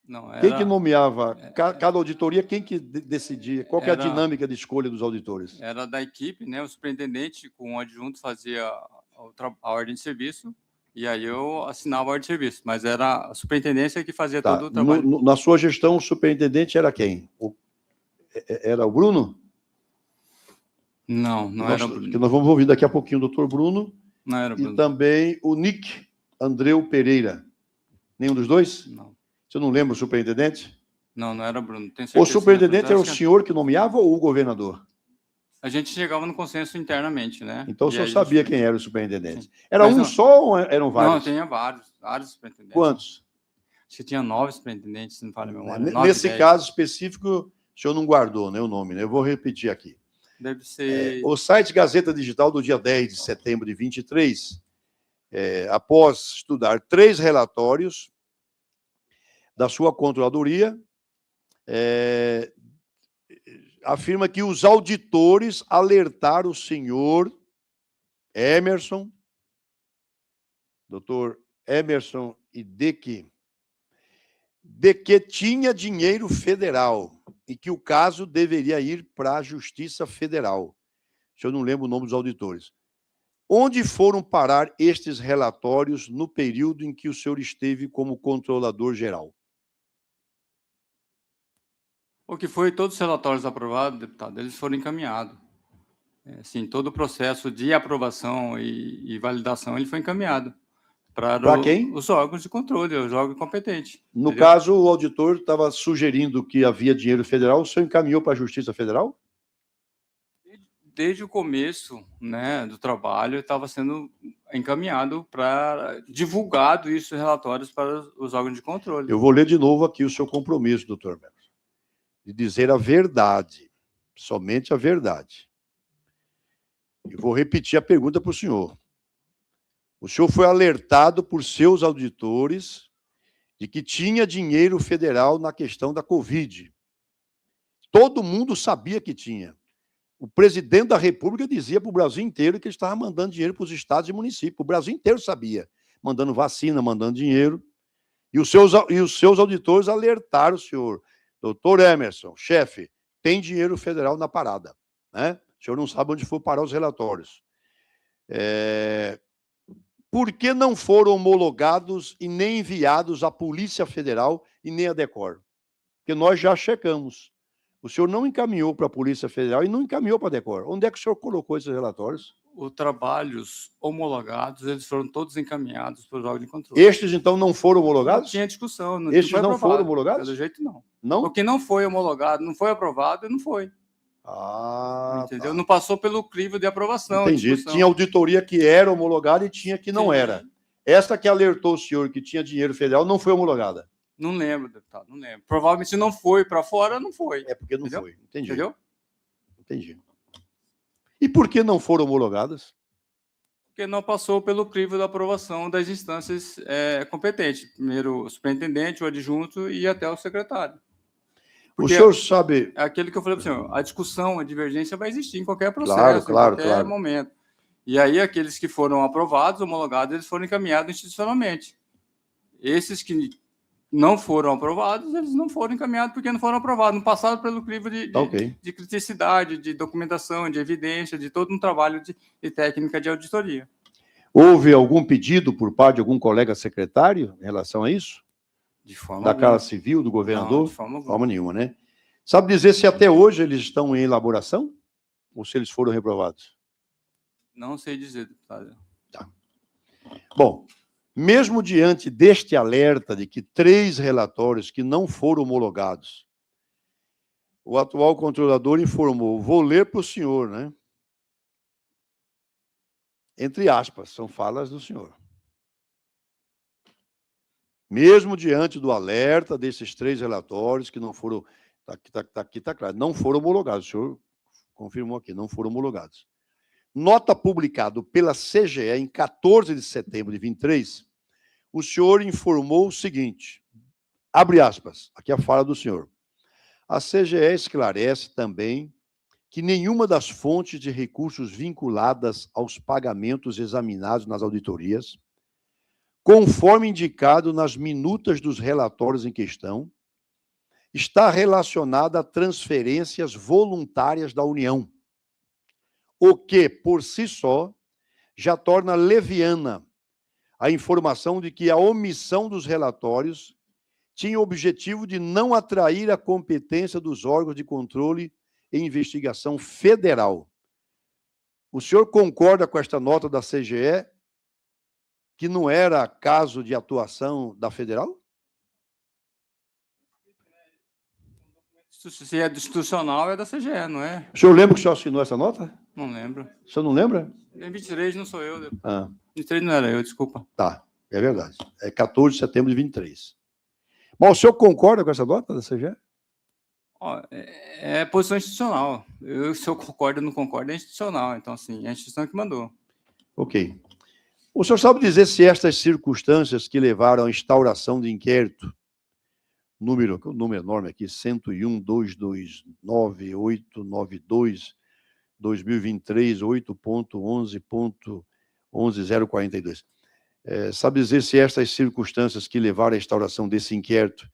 Não, era... Quem que nomeava? Cada auditoria, quem que decidia? Qual que é a Era- dinâmica de escolha dos auditores? Era da equipe, né? O superintendente com o adjunto fazia a ordem de serviço e aí eu assinava a ordem de serviço, mas era a superintendência que fazia Tá. todo o trabalho. Na sua gestão, o superintendente era quem? Era o Bruno? Não era o Que Bruno. nós vamos ouvir daqui a pouquinho o doutor Bruno. Não era o E Bruno. também o Nick Andreu Pereira. Nenhum dos dois? Não. Você não lembra o superintendente? Não era o Bruno. Tenho O certeza, superintendente mas era o acho que senhor que nomeava ou o governador? a gente chegava no consenso internamente, né? Então o E senhor aí a sabia gente- quem era o superintendente. Sim. Era Mas um não- só ou eram Não, vários? tinha vários superintendentes. Quantos? Acho que tinha 9 superintendentes, se não falha a memória. Nesse 10. caso específico, o senhor não guardou, né, o nome, né? Eu vou repetir aqui. Deve ser... O site Gazeta Digital, do dia 10 de setembro de 23, após estudar 3 relatórios da sua controladoria, afirma que os auditores alertaram o senhor Emerson, doutor Emerson Ideki, de que tinha dinheiro federal e que o caso deveria ir para a Justiça Federal. Eu não lembro o nome dos auditores. Onde foram parar estes relatórios no período em que o senhor esteve como controlador-geral? O que foi todos os relatórios aprovados, deputado, eles foram encaminhados. Assim, todo o processo de aprovação e validação ele foi encaminhado Para quem? os órgãos de controle, os órgãos competentes. No entendeu? caso, o auditor estava sugerindo que havia dinheiro federal, o senhor encaminhou para a Justiça Federal? Desde o começo, né, do trabalho, estava sendo encaminhado para divulgado esses relatórios para os órgãos de controle. Eu vou ler de novo aqui o seu compromisso, doutor Melo, de dizer a verdade, somente a verdade. Eu vou repetir a pergunta para o senhor. O senhor foi alertado por seus auditores de que tinha dinheiro federal na questão da Covid. Todo mundo sabia que tinha. O presidente da República dizia para o Brasil inteiro que ele estava mandando dinheiro para os estados e municípios. O Brasil inteiro sabia, mandando vacina, mandando dinheiro. E os seus auditores alertaram o senhor. Doutor Emerson, chefe, tem dinheiro federal na parada. Né? O senhor não sabe onde foi parar os relatórios. Por que não foram homologados e nem enviados à Polícia Federal e nem à Decor? Porque nós já checamos. O senhor não encaminhou para a Polícia Federal e não encaminhou para a Decor. Onde é que o senhor colocou esses relatórios? Os trabalhos homologados, eles foram todos encaminhados para os órgãos de controle. Estes, então, não foram Não homologados? tinha discussão. Estes foi não aprovado. foram homologados? Pelo jeito, não. Não? O que não foi homologado, não foi aprovado, não foi. Entendeu? Tá. Não passou pelo crivo de aprovação. Entendi. discussão. Tinha auditoria que era homologada e tinha que não Sim. era. Esta que alertou o senhor que tinha dinheiro federal não foi homologada. Não lembro, deputado, não lembro. Provavelmente se não foi para fora, não foi. É porque não Entendeu? foi. Entendi. Entendeu? Entendi. E por que não foram homologadas? Porque não passou pelo crivo da aprovação das instâncias competentes. Primeiro o superintendente, o adjunto e até o secretário. O senhor sabe... É aquilo que eu falei para o senhor, a discussão, a divergência vai existir em qualquer processo, Claro, em qualquer claro. momento. E aí, aqueles que foram aprovados, homologados, eles foram encaminhados institucionalmente. Esses que não foram aprovados, eles não foram encaminhados porque não foram aprovados, não passaram pelo crivo de criticidade, de documentação, de evidência, de todo um trabalho de técnica de auditoria. Houve algum pedido por parte de algum colega secretário em relação a isso? De forma Da alguma. Casa Civil, do governador? Não, de forma alguma. Nenhuma, né? Sabe dizer se até hoje eles estão em elaboração? Ou se eles foram reprovados? Não sei dizer, deputado. Tá. Bom, mesmo diante deste alerta de que 3 relatórios que não foram homologados, o atual controlador informou, vou ler para o senhor, né? Entre aspas, são falas do senhor. Mesmo diante do alerta desses 3 relatórios que não foram, aqui está claro, não foram homologados, o senhor confirmou aqui, não foram homologados. Nota publicada pela CGE em 14 de setembro de 23, o senhor informou o seguinte, abre aspas, aqui a fala do senhor. A CGE esclarece também que nenhuma das fontes de recursos vinculadas aos pagamentos examinados nas auditorias, conforme indicado nas minutas dos relatórios em questão, está relacionada a transferências voluntárias da União, o que, por si só, já torna leviana a informação de que a omissão dos relatórios tinha o objetivo de não atrair a competência dos órgãos de controle e investigação federal. O senhor concorda com esta nota da CGE, que não era caso de atuação da federal? Se é institucional, é da CGE, não é? O senhor lembra que o senhor assinou essa nota? Não lembro. O senhor não lembra? Em 23 não sou eu. Ah. 23 não era eu, desculpa. Tá, é verdade. É 14 de setembro de 23. Mas o senhor concorda com essa nota da CGE? É posição institucional. Se eu concordo ou não concordo, é institucional. Então, assim, é a instituição que mandou. Ok. O senhor sabe dizer se estas circunstâncias que levaram à instauração de inquérito, número enorme aqui, 101.229.892, 2023, 8.11.11042. Sabe dizer se estas circunstâncias que levaram à instauração desse inquérito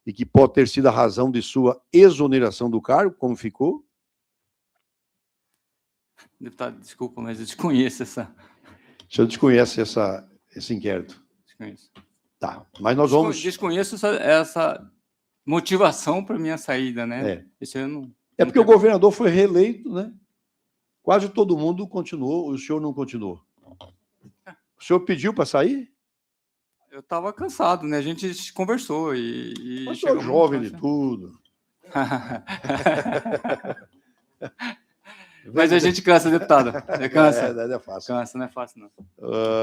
e que pode ter sido a razão de sua exoneração do cargo, como ficou? Deputado, desculpa, mas eu desconheço essa... O senhor desconhece esse inquérito? Desconheço. Tá, mas nós vamos... Desconheço essa motivação para minha saída, né? Esse ano... É porque o governador foi reeleito, né? Quase todo mundo continuou, o senhor não continuou. O senhor pediu para sair? Eu estava cansado, né? A gente conversou e mas o senhor é jovem de tudo. Mas a gente cansa, deputado. Cansa. É fácil. Cansa, não é fácil, não.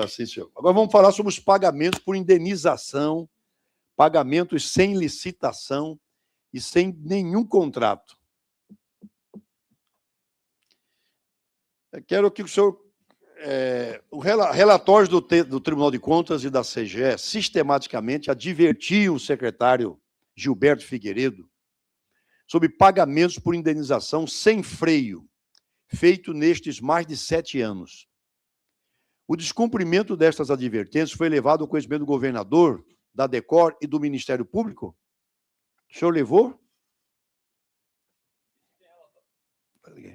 Sim, senhor. Agora vamos falar sobre os pagamentos por indenização, pagamentos sem licitação e sem nenhum contrato. Eu quero que o senhor... relatórios do Tribunal de Contas e da CGE sistematicamente advertiam o secretário Gilberto Figueiredo sobre pagamentos por indenização sem freio, feito nestes mais de 7 anos. O descumprimento destas advertências foi levado ao conhecimento do governador, da DECOR e do Ministério Público? O senhor levou?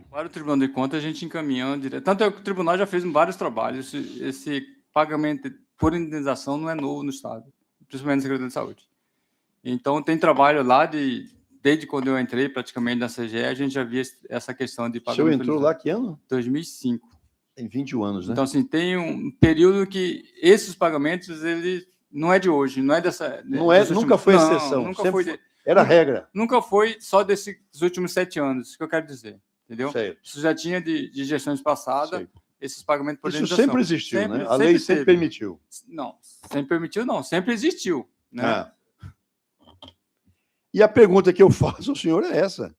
Para o Tribunal de Contas, a gente encaminhou direto. Tanto é que o tribunal já fez vários trabalhos. Esse pagamento por indenização não é novo no Estado, principalmente na Secretaria de Saúde. Então, tem trabalho lá desde quando eu entrei praticamente na CGE, a gente já via essa questão de pagamento. O senhor entrou lá que ano? 2005. Tem 21 anos, né? Então, assim, tem um período que esses pagamentos, ele não é de hoje, não é dessa... Nunca foi exceção. Nunca foi... Era regra. Nunca foi só desses últimos 7 anos, isso que eu quero dizer. Entendeu? Certo. Isso já tinha de gestões passadas, certo. Esses pagamentos por indenização. Isso sempre existiu, né? A lei sempre permitiu. Não, sempre permitiu, não. Sempre existiu. Né? E a pergunta que eu faço ao senhor é essa.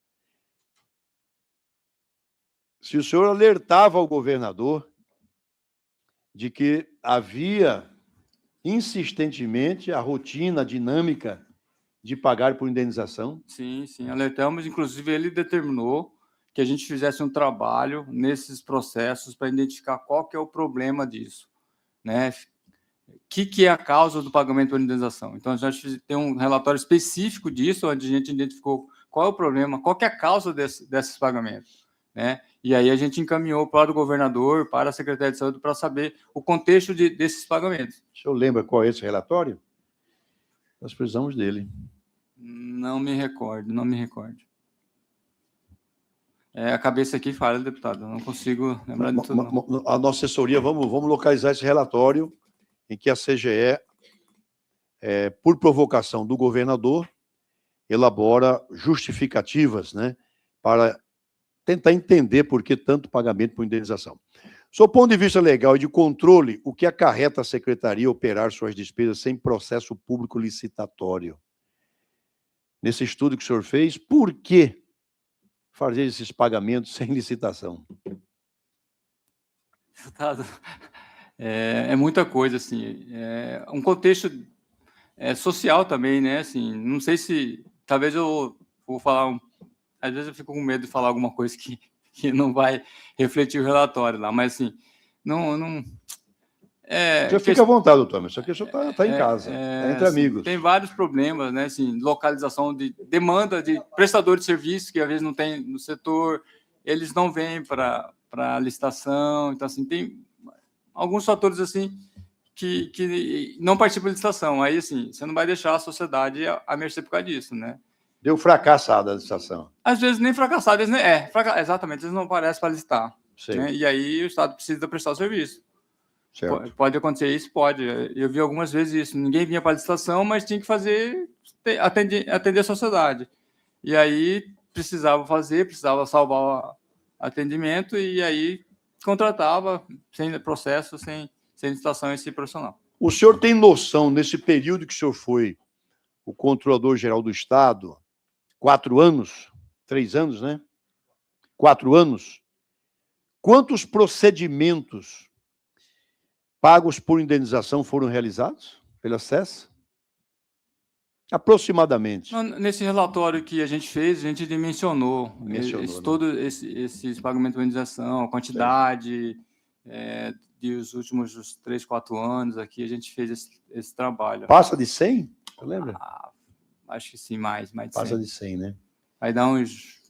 Se o senhor alertava ao governador de que havia insistentemente a rotina, a dinâmica de pagar por indenização? Sim, alertamos. Inclusive, ele determinou que a gente fizesse um trabalho nesses processos para identificar qual que é o problema disso, né? que é a causa do pagamento por indenização. Então, a gente tem um relatório específico disso, onde a gente identificou qual é o problema, qual que é a causa desses pagamentos, né? E aí a gente encaminhou para o governador, para a Secretaria de Saúde, para saber o contexto desses pagamentos. O senhor lembra qual é esse relatório? Nós precisamos dele. Não me recordo, não me recordo. A cabeça aqui falha, deputado, eu não consigo lembrar de tudo. Não. A nossa assessoria, vamos localizar esse relatório em que a CGE, por provocação do governador, elabora justificativas, né, para tentar entender por que tanto pagamento por indenização. Sob o ponto de vista legal e de controle, o que acarreta a secretaria operar suas despesas sem processo público licitatório? Nesse estudo que o senhor fez, por que fazer esses pagamentos sem licitação? Deputado, é muita coisa, assim, um contexto social também, né, assim, não sei se, talvez eu vou falar, às vezes eu fico com medo de falar alguma coisa que não vai refletir o relatório lá, mas assim, não Já fica à vontade, doutor, mas isso aqui o senhor está em casa, entre assim, amigos. Tem vários problemas, né, assim, localização de demanda de prestador de serviço, que às vezes não tem no setor, eles não vêm para a licitação, então, assim, tem alguns fatores, assim, que não participam da licitação. Aí, assim, você não vai deixar a sociedade à mercê por causa disso, né? Deu fracassada a licitação. Às vezes nem fracassado, exatamente, eles não aparecem para licitar. Né? E aí o Estado precisa prestar o serviço. Certo. Pode acontecer isso? Pode. Eu vi algumas vezes isso. Ninguém vinha para a licitação, mas tinha que atender a sociedade. E aí precisava salvar o atendimento, e aí contratava sem processo, sem licitação esse profissional. O senhor tem noção, nesse período que o senhor foi o Controlador-Geral do Estado, 4 anos, 3 anos, né? 4 anos, quantos procedimentos pagos por indenização foram realizados pela SES? Aproximadamente. Nesse relatório que a gente fez, a gente dimensionou todo esses pagamentos por indenização, a quantidade dos últimos 3, 4 anos aqui, a gente fez esse trabalho. Passa de 100? Você lembra? Acho que sim, mais de 100. Passa de 100, né? Vai dar uns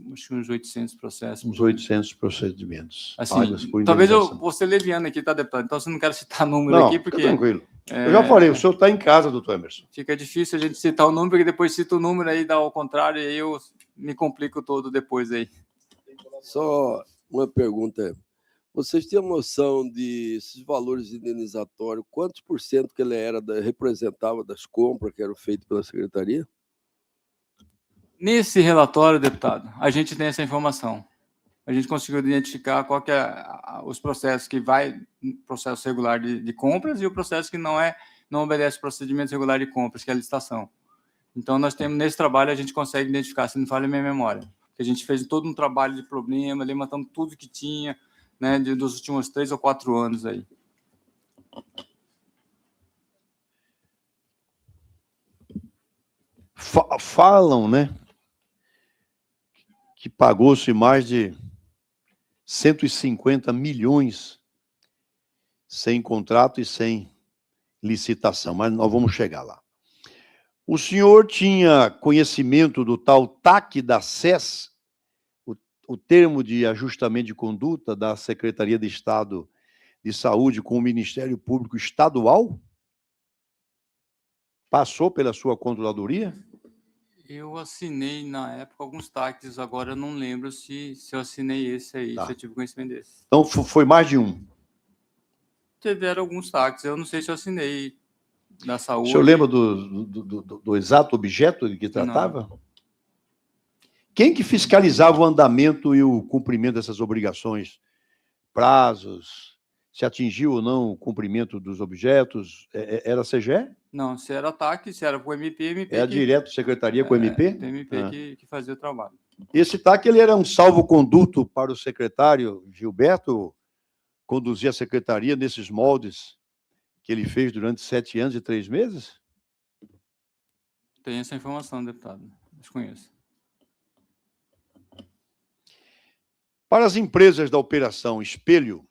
800 processos. Uns 800 procedimentos. Assim, talvez eu vou ser leviano aqui, tá, deputado? Então, você não quero citar número aqui, porque... Fica tranquilo. Eu já falei, o senhor está em casa, doutor Emerson. Fica difícil a gente citar o número, porque depois cita o número aí, dá ao contrário, e aí eu me complico todo depois aí. Só uma pergunta. Vocês têm noção desses valores indenizatórios, quantos por cento que ele representava das compras que eram feitas pela Secretaria? Nesse relatório, deputado, a gente tem essa informação. A gente conseguiu identificar qual que os processos que vai processo regular de compras e o processo que não obedece procedimentos regulares de compras, que é a licitação. Então, nós temos, nesse trabalho, a gente consegue identificar, se não falha a minha memória, que a gente fez todo um trabalho de problema, levantamos tudo que tinha, né, dos últimos 3 ou 4 anos aí. Falam, né, que pagou-se mais de 150 milhões sem contrato e sem licitação, mas nós vamos chegar lá. O senhor tinha conhecimento do tal TAC da SES, o termo de ajustamento de conduta da Secretaria de Estado de Saúde com o Ministério Público Estadual? Passou pela sua controladoria? Eu assinei, na época, alguns TACs, agora eu não lembro se eu assinei esse aí, se eu tive conhecimento desse. Então, foi mais de um? Tiveram alguns TACs, eu não sei se eu assinei da saúde. O senhor lembra do exato objeto de que tratava? Não. Quem que fiscalizava o andamento e o cumprimento dessas obrigações? Prazos? Se atingiu ou não o cumprimento dos objetos? Era a CGE? Não, se era TAC, se era com o MP... É a direto secretaria com o MP? O MP que fazia o trabalho. Esse TAC, ele era um salvo-conduto para o secretário Gilberto conduzir a secretaria nesses moldes que ele fez durante 7 anos e 3 meses? Tem essa informação, deputado. Desconheço. Para as empresas da Operação Espelho,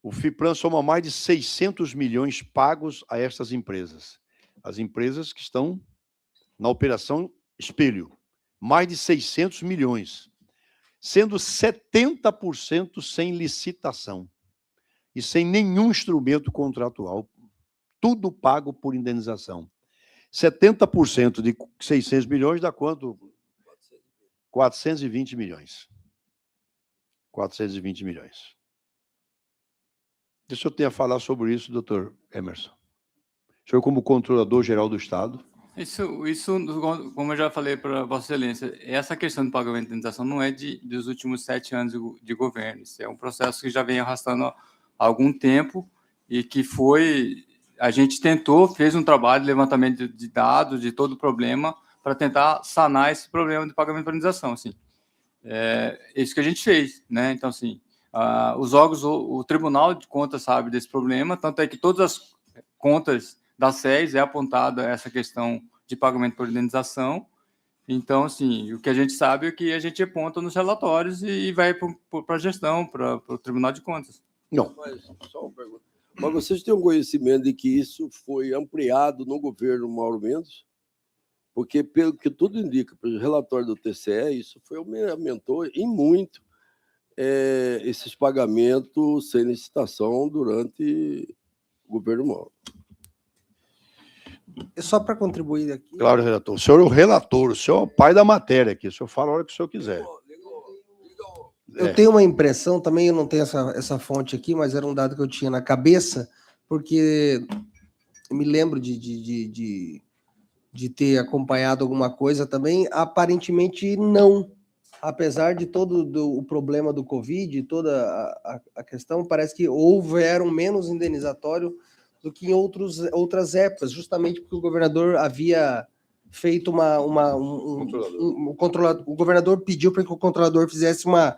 O FIPRAN soma mais de 600 milhões pagos a estas empresas. As empresas que estão na operação espelho. Mais de 600 milhões. Sendo 70% sem licitação. E sem nenhum instrumento contratual. Tudo pago por indenização. 70% de 600 milhões dá quanto? 420 milhões. 420 milhões. Deixa eu ter a falar sobre isso, doutor Emerson. O senhor, como controlador-geral do Estado. Isso, como eu já falei para Vossa Excelência, essa questão do pagamento de indenização não é dos últimos 7 anos de governo. Isso é um processo que já vem arrastando há algum tempo e que a gente tentou, fez um trabalho de levantamento de dados de todo o problema para tentar sanar esse problema de pagamento de indenização. Assim. É isso que a gente fez, né? Então, assim, os órgãos, o Tribunal de Contas sabe desse problema, tanto é que todas as contas da SES é apontada essa questão de pagamento por indenização. Então, assim, o que a gente sabe é que a gente aponta nos relatórios e vai para a gestão, para o Tribunal de Contas. Não. Mas, só uma pergunta. Mas vocês têm um conhecimento de que isso foi ampliado no governo Mauro Mendes? Porque, pelo que tudo indica, pelo relatório do TCE, isso aumentou em muito esses pagamentos sem licitação durante o governo Mauro. Só para contribuir aqui. Claro, relator. O senhor é o relator, o senhor é o pai da matéria aqui. O senhor fala a hora que o senhor quiser. Eu tenho uma impressão, também eu não tenho essa fonte aqui, mas era um dado que eu tinha na cabeça, porque eu me lembro de ter acompanhado alguma coisa também, aparentemente não. Apesar de todo o problema do Covid, toda a questão, parece que houveram menos indenizatório do que em outras épocas, justamente porque o governador havia feito o governador pediu para que o controlador fizesse uma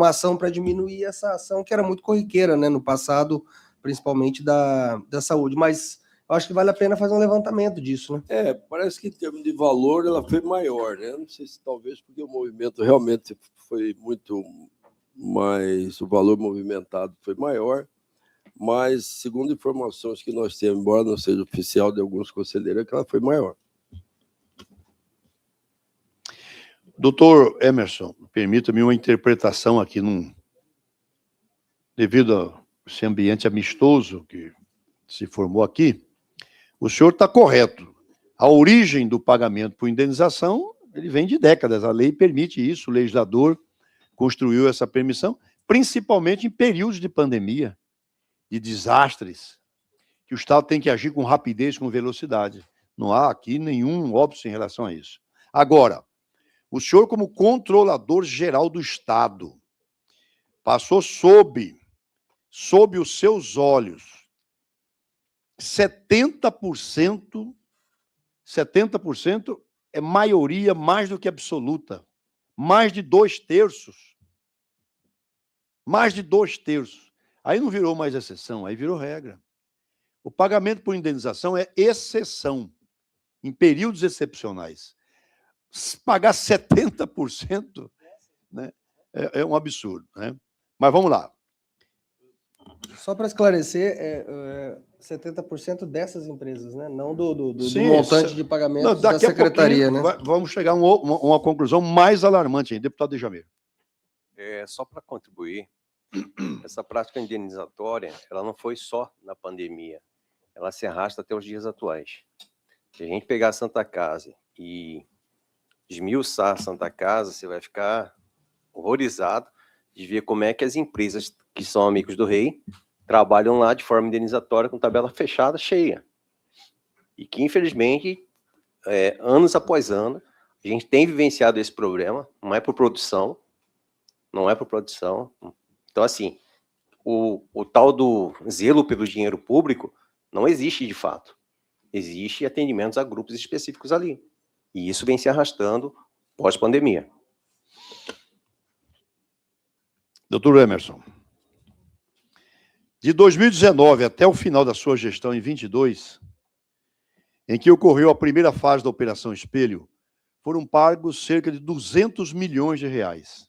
ação para diminuir essa ação, que era muito corriqueira, né, no passado, principalmente da saúde. Mas eu acho que vale a pena fazer um levantamento disso, né? Parece que em termos de valor ela foi maior, né? Não sei se talvez porque o movimento realmente foi muito mais, o valor movimentado foi maior, mas segundo informações que nós temos, embora não seja oficial de alguns conselheiros, é que ela foi maior. Doutor Emerson, permita-me uma interpretação aqui, devido a esse ambiente amistoso que se formou aqui. O senhor está correto. A origem do pagamento por indenização, ele vem de décadas. A lei permite isso, o legislador construiu essa permissão, principalmente em períodos de pandemia, de desastres, que o Estado tem que agir com rapidez, com velocidade. Não há aqui nenhum óbice em relação a isso. Agora, o senhor, como controlador-geral do Estado, passou sob os seus olhos 70% é maioria mais do que absoluta. Mais de 2/3. Mais de 2/3. Aí não virou mais exceção, aí virou regra. O pagamento por indenização é exceção, em períodos excepcionais. Pagar 70%, né, é um absurdo, né? Mas vamos lá. Só para esclarecer, 70% dessas empresas, né? Não do Sim, montante de pagamento da secretaria, né? Vamos chegar a uma conclusão mais alarmante aí, deputado Djamil. Só para contribuir, essa prática indenizatória, ela não foi só na pandemia, ela se arrasta até os dias atuais. Se a gente pegar a Santa Casa e esmiuçar a Santa Casa, você vai ficar horrorizado de ver como é que as empresas que são amigos do rei trabalham lá de forma indenizatória com tabela fechada, cheia. E que, infelizmente, anos após ano, a gente tem vivenciado esse problema, não é por produção. Então, assim, o tal do zelo pelo dinheiro público não existe de fato. Existe atendimentos a grupos específicos ali. E isso vem se arrastando pós-pandemia. Doutor Emerson, de 2019 até o final da sua gestão, em 22, em que ocorreu a primeira fase da Operação Espelho, foram pagos cerca de 200 milhões de reais.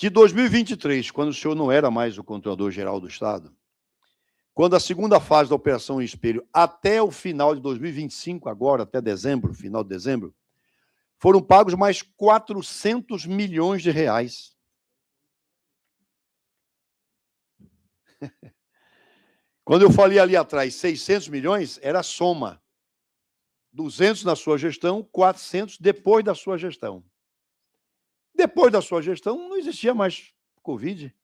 De 2023, quando o senhor não era mais o Controlador-Geral do Estado, quando a segunda fase da Operação Espelho, até o final de 2025, agora, até dezembro, final de dezembro, foram pagos mais 400 milhões de reais. Quando eu falei ali atrás 600 milhões, era a soma. 200 na sua gestão, 400 depois da sua gestão. Depois da sua gestão, não existia mais Covid.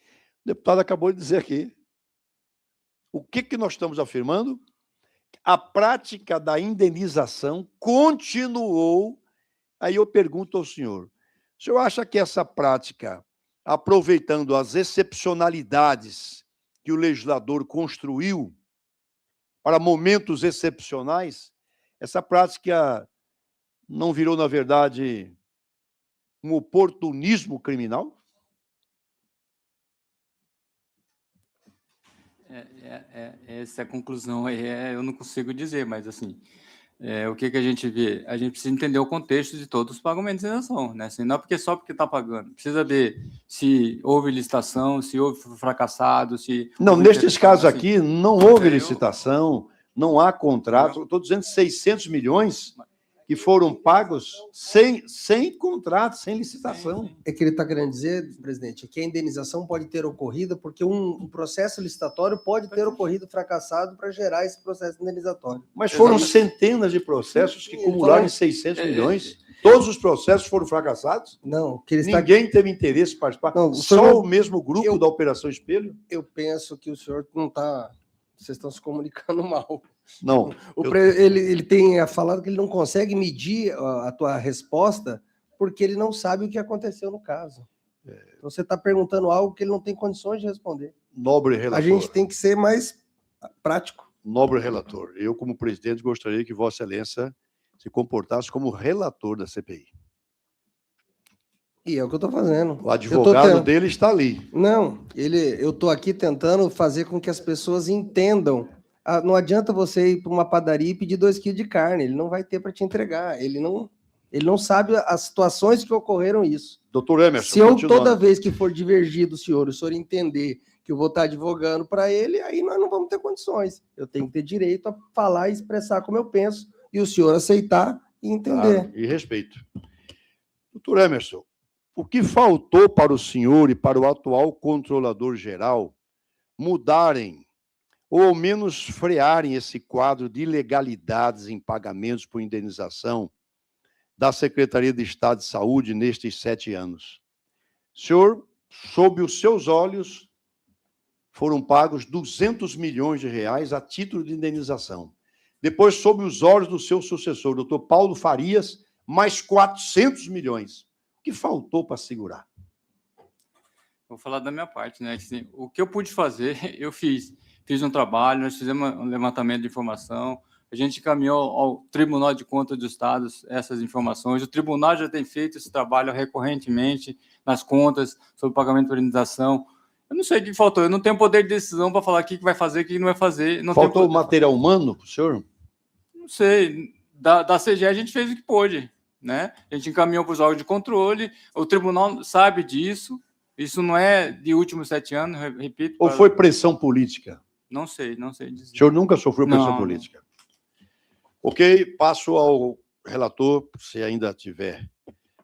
O deputado acabou de dizer aqui. O que nós estamos afirmando? A prática da indenização continuou. Aí eu pergunto ao senhor, o senhor acha que essa prática, aproveitando as excepcionalidades que o legislador construiu para momentos excepcionais, essa prática não virou, na verdade, um oportunismo criminal? Essa conclusão aí eu não consigo dizer, mas assim, o que a gente vê? A gente precisa entender o contexto de todos os pagamentos de indenização, né? Assim, não é só porque está pagando. Precisa ver se houve licitação, se houve fracassado, se... Não, nestes casos assim, aqui, não houve licitação, não há contrato. Estou dizendo 600 milhões que foram pagos sem contrato, sem licitação. É que ele está querendo dizer, presidente, que a indenização pode ter ocorrido porque um processo licitatório pode ter ocorrido fracassado para gerar esse processo indenizatório. Mas foram centenas de processos que acumularam em 600 milhões. Todos os processos foram fracassados? Não, que ele Ninguém teve interesse em participar? Não, só o mesmo grupo da Operação Espelho? Eu penso que o senhor não está... Vocês estão se comunicando mal. Não. Ele tem falado que ele não consegue medir a tua resposta porque ele não sabe o que aconteceu no caso. Então, você está perguntando algo que ele não tem condições de responder. Nobre relator. A gente tem que ser mais prático. Nobre relator, eu, como presidente, gostaria que Vossa Excelência se comportasse como relator da CPI. E é o que eu estou fazendo. O advogado dele está ali. Não, eu estou aqui tentando fazer com que as pessoas entendam. Não adianta você ir para uma padaria e pedir 2 quilos de carne, ele não vai ter para te entregar. Ele não sabe as situações que ocorreram isso. Doutor Emerson, se eu, toda vez que for divergir do senhor, o senhor entender que eu vou estar advogando para ele, aí nós não vamos ter condições. Eu tenho que ter direito a falar e expressar como eu penso, e o senhor aceitar e entender. Claro, e respeito. Doutor Emerson, o que faltou para o senhor e para o atual controlador-geral mudarem, ou ao menos frearem esse quadro de ilegalidades em pagamentos por indenização da Secretaria de Estado de Saúde nestes 7 anos? Senhor, sob os seus olhos, foram pagos 200 milhões de reais a título de indenização. Depois, sob os olhos do seu sucessor, doutor Paulo Farias, mais 400 milhões. O que faltou para segurar? Vou falar da minha parte, né? Assim, o que eu pude fazer, eu fiz. Fiz um trabalho, nós fizemos um levantamento de informação, a gente encaminhou ao Tribunal de Contas do Estado essas informações, o tribunal já tem feito esse trabalho recorrentemente nas contas sobre pagamento por indenização. Eu não sei o que faltou, eu não tenho poder de decisão para falar o que vai fazer, o que não vai fazer. Não faltou material humano para o senhor? Não sei, da CGE a gente fez o que pôde, né? A gente encaminhou para os órgãos de controle, o tribunal sabe disso, isso não é de últimos 7 anos, repito. Ou foi pressão política? Não sei dizer. O senhor nunca sofreu pressão política? Ok, passo ao relator, se ainda tiver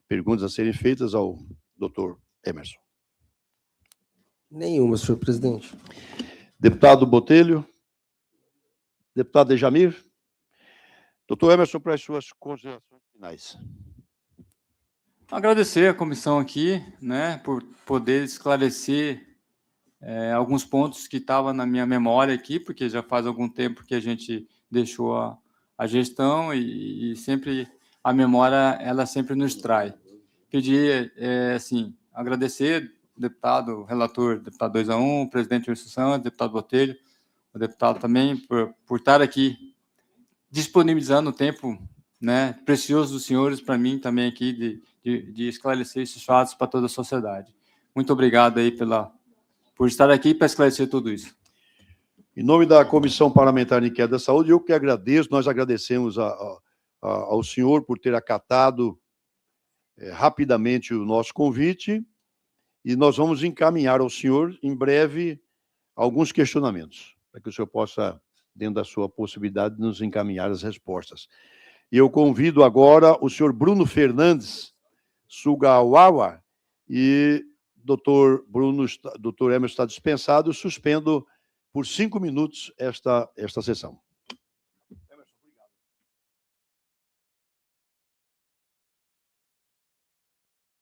perguntas a serem feitas ao doutor Emerson. Nenhuma, senhor presidente. Deputado Botelho. Deputado Dejamir. Doutor Emerson, para as suas considerações finais. Agradecer a comissão aqui, né, por poder esclarecer alguns pontos que estavam na minha memória aqui, porque já faz algum tempo que a gente deixou a gestão e sempre a memória, ela sempre nos trai. Pedir, assim, agradecer o deputado, relator, deputado 2-1, o presidente Wilson Santos, deputado Botelho, o deputado também, por estar aqui disponibilizando o tempo, né, precioso dos senhores para mim também aqui de esclarecer esses fatos para toda a sociedade. Muito obrigado aí por estar aqui para esclarecer tudo isso. Em nome da Comissão Parlamentar de Inquérito da Saúde, eu que agradeço, nós agradecemos ao senhor por ter acatado rapidamente o nosso convite e nós vamos encaminhar ao senhor, em breve, alguns questionamentos, para que o senhor possa, dentro da sua possibilidade, nos encaminhar as respostas. E eu convido agora o senhor Bruno Fernandes Sugawawa e doutor Emerson está dispensado, suspendo por 5 minutos esta sessão.